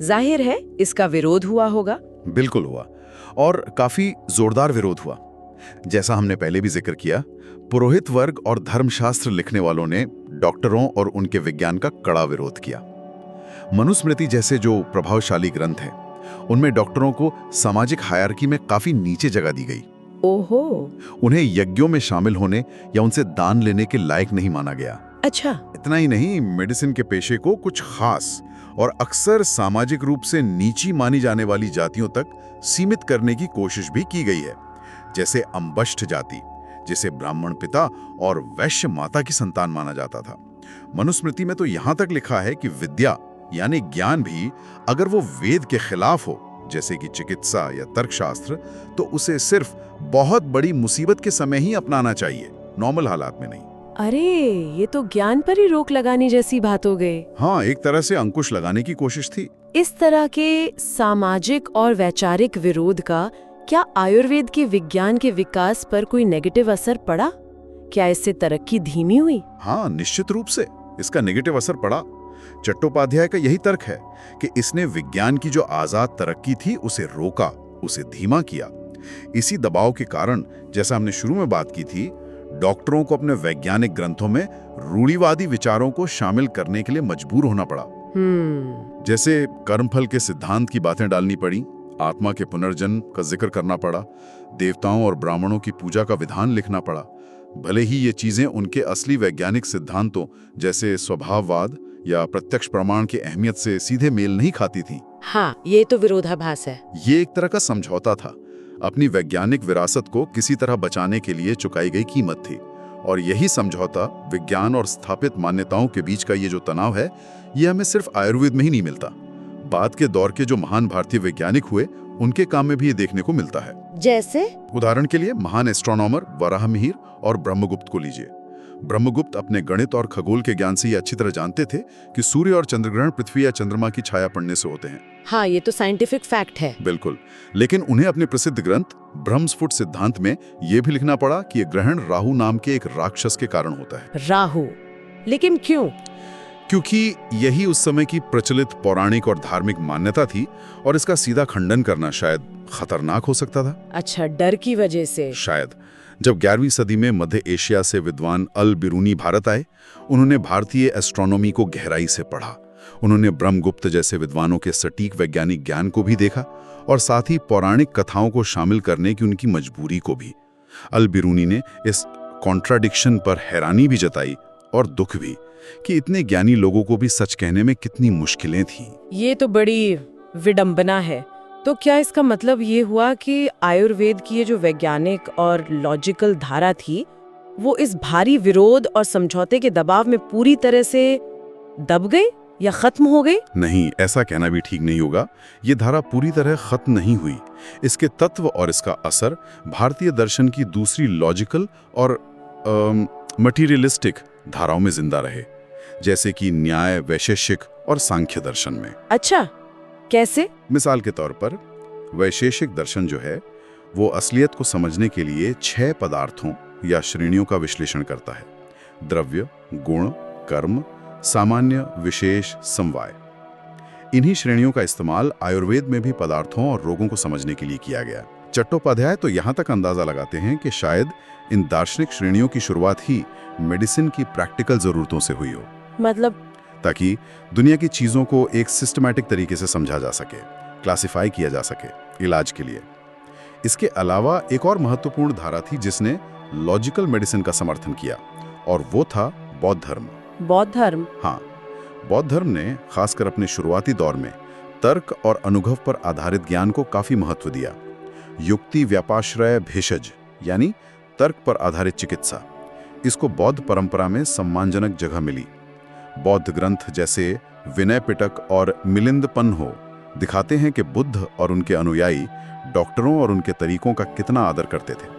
जाहिर है इसका विरोध हुआ होगा। बिल्कुल हुआ, और काफी जोरदार विरोध हुआ। जैसा हमने पहले भी जिक्र किया, पुरोहित वर्ग और धर्मशास्त्र लिखने वालों ने डॉक्टरों और उनके विज्ञान का कड़ा विरोध किया। मनुस्मृति जैसे जो प्रभावशाली ग्रंथ हैं, उनमें डॉक्टरों को सामाजिक हायरार्की में काफी नीचे जगह दी गई। ओहो, उन्हें यज्ञों में शामिल होने या उनसे दान लेने के लायक नहीं माना गया। अच्छा। इतना ही नहीं, मेडिसिन के पेशे को कुछ खास और अक्सर सामाजिक रूप से नीची मानी जाने वाली जातियों तक सीमित करने की कोशिश भी की गई है, जैसे अंबष्ठ जाति, जिसे ब्राह्मण पिता और वैश्य माता की संतान माना जाता था। मनुस्मृति में तो यहां तक लिखा है कि विद्या यानी ज्ञान भी अगर वो वेद के खिलाफ हो, जैसे कि चिकित्सा या तर्कशास्त्र, तो उसे सिर्फ बहुत बड़ी मुसीबत के समय ही अपनाना चाहिए, नॉर्मल हालात में नहीं। अरे, ये तो ज्ञान पर ही रोक लगाने जैसी बात हो गई। हाँ, एक तरह से अंकुश लगाने की कोशिश थी। इस तरह के सामाजिक और वैचारिक विरोध का क्या आयुर्वेद के विज्ञान के विकास पर कोई नेगेटिव असर पड़ा? क्या इससे तरक्की धीमी हुई? हाँ, निश्चित रूप से इसका नेगेटिव असर पड़ा। चट्टोपाध्याय का यही तर्क है कि इसने विज्ञान की जो आजाद तरक्की थी उसे रोका, उसे धीमा किया। इसी दबाव के कारण, जैसा हमने शुरू में बात की थी, डॉक्टरों को अपने वैज्ञानिक ग्रंथों में रूढ़िवादी विचारों को शामिल करने के लिए मजबूर होना पड़ा। जैसे कर्मफल के सिद्धांत की बातें डालनी पड़ी, आत्मा के पुनर्जन्म का जिक्र करना पड़ा, देवताओं और ब्राह्मणों की पूजा का विधान लिखना पड़ा, भले ही ये चीजें उनके असली वैज्ञानिक सिद्धांतों जैसे स्वभाववाद या प्रत्यक्ष प्रमाण की अहमियत से सीधे मेल नहीं खाती थी। हाँ, ये तो विरोधाभास है। ये एक तरह का समझौता था, अपनी वैज्ञानिक विरासत को किसी तरह बचाने के लिए चुकाई गई कीमत थी। और यही समझौता विज्ञान और स्थापित मान्यताओं के बीच का ये जो तनाव है, ये हमें सिर्फ आयुर्वेद में ही नहीं मिलता। बाद के दौर के जो महान भारतीय वैज्ञानिक हुए, उनके काम में भी ये देखने को मिलता है। जैसे उदाहरण के लिए महान एस्ट्रोनॉमर वराहमिहिर और ब्रह्मगुप्त को लीजिए। ब्रह्मगुप्त अपने गणित और खगोल के ज्ञान से ये अच्छी तरह जानते थे कि सूर्य और चंद्रग्रहण पृथ्वी या चंद्रमा की छाया पड़ने से होते हैं। हाँ, ये तो साइंटिफिक फैक्ट है। बिल्कुल, लेकिन उन्हें अपने प्रसिद्ध ग्रंथ ब्रह्मस्फुट सिद्धांत में यह भी लिखना पड़ा कि यह ग्रहण राहु नाम के एक राक्षस के कारण होता है। राहु? लेकिन क्यों? क्योंकि यही उस समय की प्रचलित पौराणिक और धार्मिक मान्यता थी, और इसका सीधा खंडन करना शायद खतरनाक हो सकता था। अच्छा, डर की वजह से? शायद। जब 11वीं सदी में मध्य एशिया से विद्वान अल बिरूनी भारत आए, उन्होंने भारतीय एस्ट्रोनॉमी को गहराई से पढ़ा। उन्होंने ब्रह्मगुप्त जैसे विद्वानों के सटीक वैज्ञानिक ज्ञान को भी देखा, और साथ ही पौराणिक कथाओं को शामिल करने की उनकी मजबूरी को भी। अल बिरूनी ने इस कॉन्ट्राडिक्शन पर हैरानी भी जताई और दुख भी कि इतने ज्ञानी लोगों को भी सच कहने में कितनी मुश्किलें थीं। ये तो बड़ी विडंबना है। तो क्या इसका मतलब ये हुआ कि आयुर्वेद की ये जो वैज्ञानिक और लॉजिकल धारा थी वो इस भारी विरोध और समझौते के दबाव में पूरी तरह से दब गई या खत्म हो गई? नहीं, ऐसा कहना भी ठीक नहीं होगा। ये धारा पूरी तरह खत्म नहीं हुई। इसके तत्व और इसका असर भारतीय दर्शन की दूसरी लॉजिकल और मटीरियलिस्टिक धाराओं में जिंदा रहे, जैसे कि न्याय, वैशेषिक और सांख्य दर्शन में। अच्छा, कैसे? मिसाल के तौर पर वैशेषिक दर्शन जो है वो असलियत को समझने के लिए 6 पदार्थों या श्रेणियों का विश्लेषण करता है: द्रव्य, गुण, कर्म, सामान्य, विशेष, समवाय। इन्हीं श्रेणियों का इस्तेमाल आयुर्वेद में भी पदार्थों और रोगों को समझने के लिए किया गया। चट्टोपाध्याय तो यहाँ तक अंदाजा लगाते हैं कि शायद इन दार्शनिक श्रेणियों की शुरुआत ही मेडिसिन की प्रैक्टिकल जरूरतों से हुई हो, मतलब ताकि दुनिया की चीजों को एक सिस्टमैटिक तरीके से समझा जा सके, क्लासिफाई किया जा सके इलाज के लिए। इसके अलावा एक और महत्वपूर्ण धारा थी जिसने लॉजिकल मेडिसिन का समर्थन किया, और वो था बौद्ध धर्म। बौद्ध धर्म? हाँ, बौद्ध धर्म ने खासकर अपने शुरुआती दौर में तर्क और अनुभव पर आधारित ज्ञान को काफी महत्व दिया। युक्ति व्यापाश्रय भेषज यानी तर्क पर आधारित चिकित्सा, इसको बौद्ध परंपरा में सम्मानजनक जगह मिली। बौद्ध ग्रंथ जैसे विनय पिटक और मिलिंद पन्हो दिखाते हैं कि बुद्ध और उनके अनुयायी डॉक्टरों और उनके तरीकों का कितना आदर करते थे।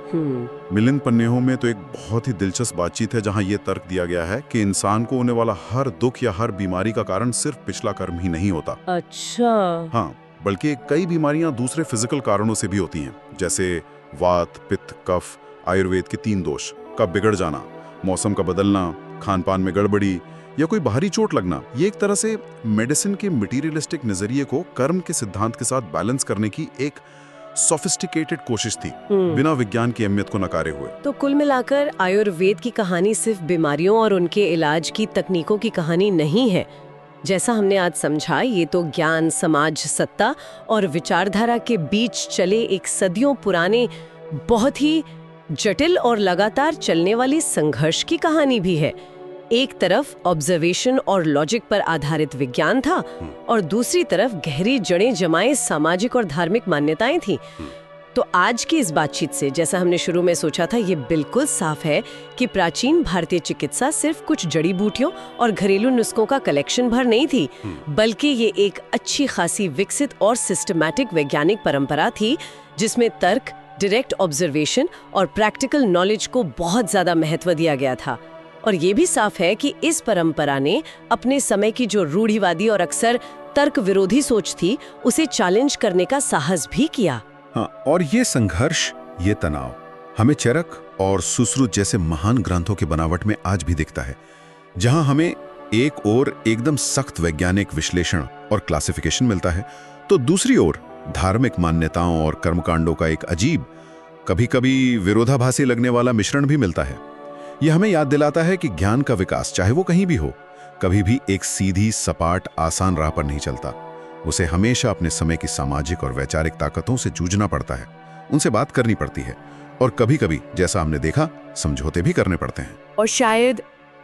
मिलिंद पन्हो में तो एक बहुत ही दिलचस्प बातचीत है जहां यह तर्क दिया गया है कि इंसान को होने वाला हर दुख या हर बीमारी का कारण सिर्फ पिछला कर्म ही नहीं होता। अच्छा। हाँ, बल्कि कई बीमारियां दूसरे फिजिकल कारणों से भी होती हैं, जैसे वात, पित्त, कफ, आयुर्वेद के 3 दोष, कब बिगड़ जाना, मौसम का बदलना, खान पान में गड़बड़ी या कोई बाहरी चोट लगना। ये एक तरह से मेडिसिन के मटीरियलिस्टिक नजरिए को कर्म के सिद्धांत के साथ बैलेंस करने की एक सोफिस्टिकेटेड कोशिश थी, बिना विज्ञान की अहमियत को नकारे हुए। तो कुल मिलाकर आयुर्वेद की कहानी सिर्फ बीमारियों और उनके इलाज की तकनीकों की कहानी नहीं है। जैसा हमने आज समझा, ये तो ज्ञान, समाज, सत्ता और विचारधारा के बीच चले एक सदियों पुराने, बहुत ही जटिल और लगातार चलने वाली संघर्ष की कहानी भी है। एक तरफ ऑब्जर्वेशन और लॉजिक पर आधारित विज्ञान था और दूसरी तरफ गहरी जड़ें जमाए सामाजिक और धार्मिक मान्यताएं थीं। तो आज की इस बातचीत से, जैसा हमने शुरू में सोचा था, ये बिल्कुल साफ है कि प्राचीन भारतीय चिकित्सा सिर्फ कुछ जड़ी बूटियों और घरेलू नुस्खों का कलेक्शन भर नहीं थी, बल्कि ये एक अच्छी खासी विकसित और सिस्टमैटिक वैज्ञानिक परंपरा थी जिसमें तर्क, डायरेक्ट ऑब्जर्वेशन और प्रैक्टिकल नॉलेज को बहुत ज्यादा महत्व दिया गया था। और ये भी साफ है कि इस परंपरा ने अपने समय की जो रूढ़िवादी और अक्सर तर्क विरोधी सोच थी, उसे चैलेंज करने का साहस भी किया। हाँ, और ये संघर्ष, ये तनाव हमें चरक और सुश्रुत जैसे महान ग्रंथों की बनावट में आज भी दिखता है, जहां हमें एक ओर एकदम सख्त वैज्ञानिक विश्लेषण और क्लासिफिकेशन मिलता है, तो दूसरी ओर धार्मिक मान्यताओं और कर्मकांडों का एक अजीब, कभी-कभी विरोधाभासी लगने वाला मिश्रण भी मिलता है। यह हमें याद दिलाता है कि ज्ञान का विकास, चाहे वो कहीं भी हो, कभी भी एक सीधी, सपाट, आसान राह पर नहीं चलता। उसे हमेशा अपने समय की सामाजिक और वैचारिक ताकतों से जूझना पड़ता है, उनसे बात करनी पड़ती है, और कभी-कभी, जैसा हमने देखा, समझौते भी करने पड़ते हैं। और शायद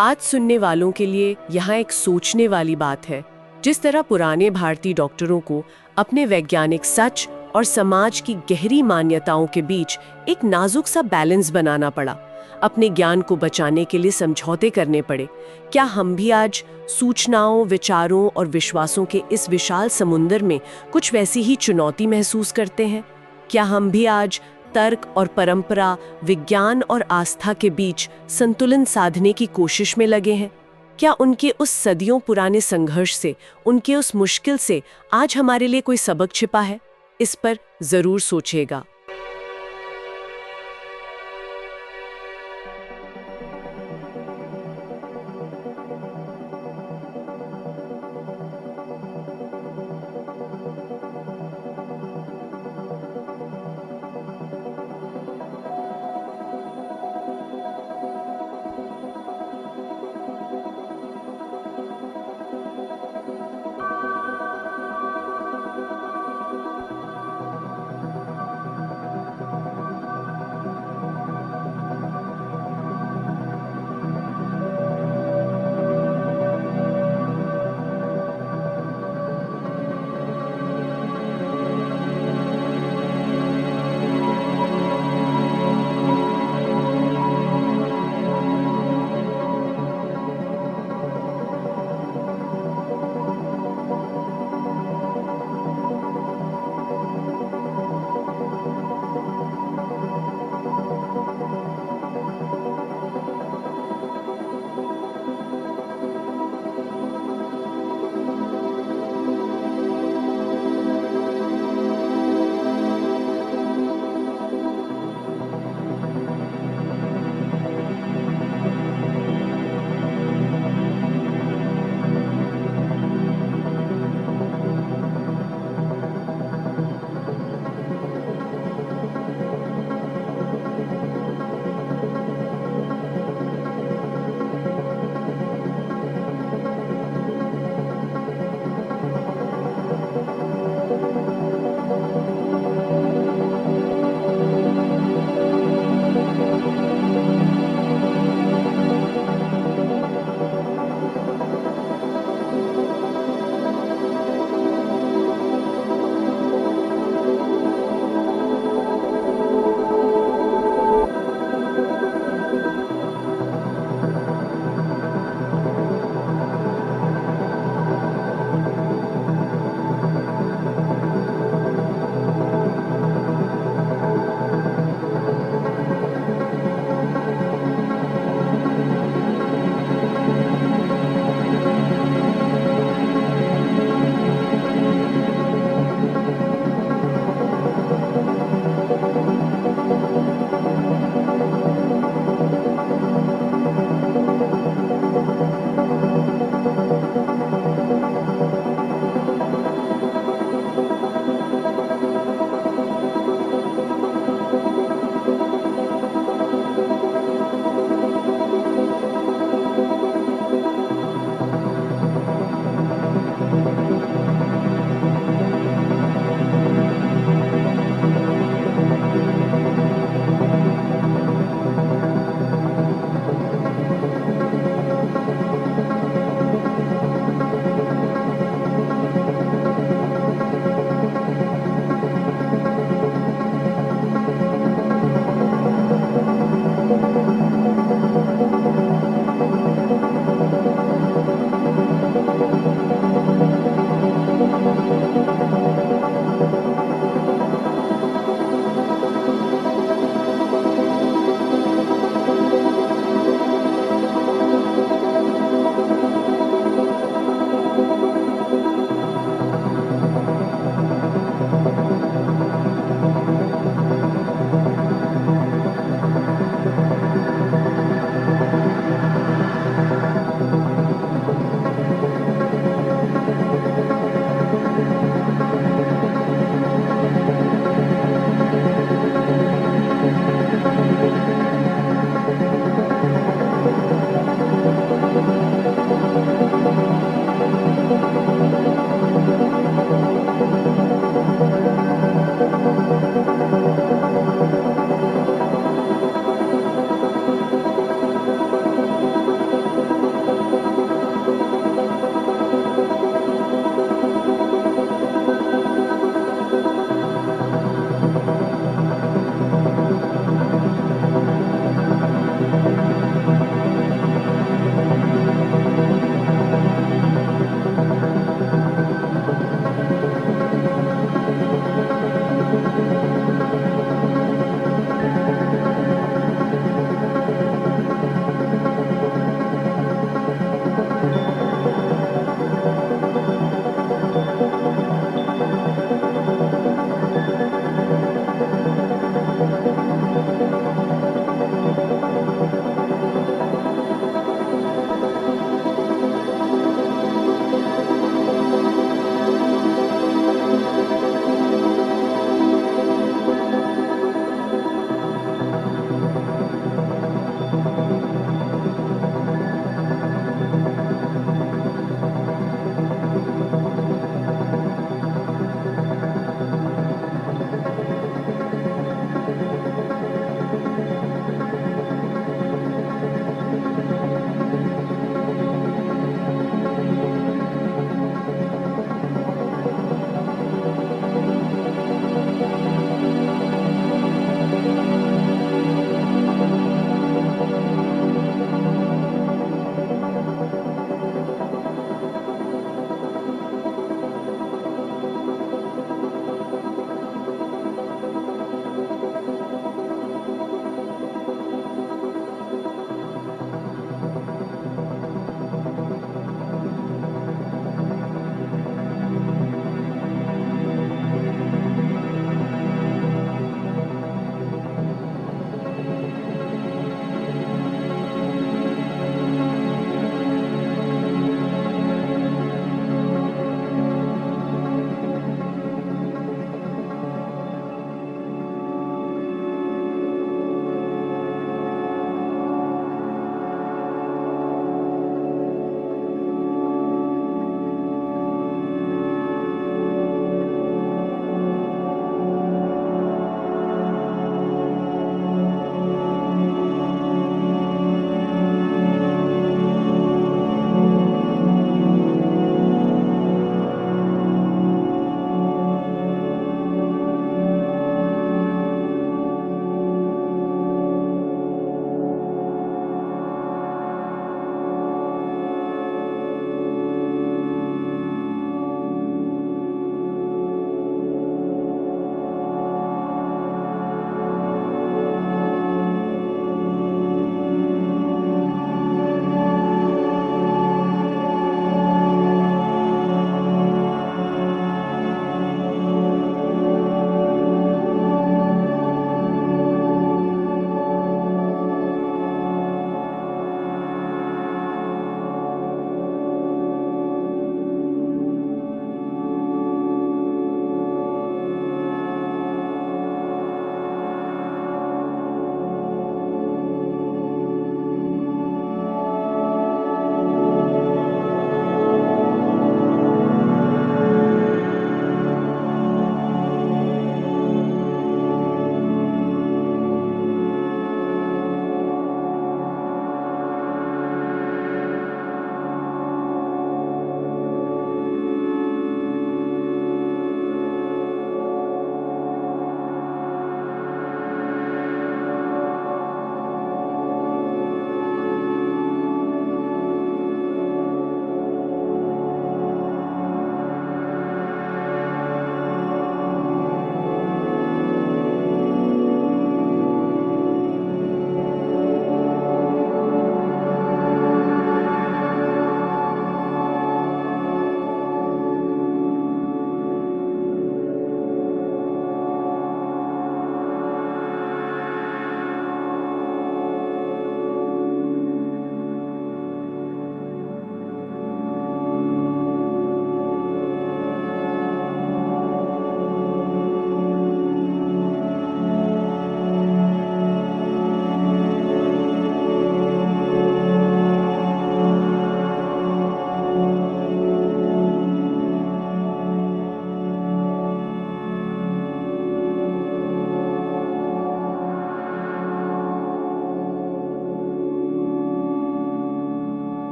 आज सुनने वालों के लिए यहाँ एक सोचने वाली बात है। जिस तरह पुराने भारतीय डॉक्टरों को अपने वैज्ञानिक सच और समाज की गहरी मान्यताओं के बीच एक नाजुक सा बैलेंस बनाना पड़ा, अपने ज्ञान को बचाने के लिए समझौते करने पड़े, क्या हम भी आज सूचनाओं, विचारों और विश्वासों के इस विशाल समुद्र में कुछ वैसी ही चुनौती महसूस करते हैं? क्या हम भी आज तर्क और परंपरा, विज्ञान और आस्था के बीच संतुलन साधने की कोशिश में लगे हैं? क्या उनके उस सदियों पुराने संघर्ष से, उनके उस मुश्किल से आज हमारे लिए कोई सबक छिपा है? इस पर जरूर सोचिएगा।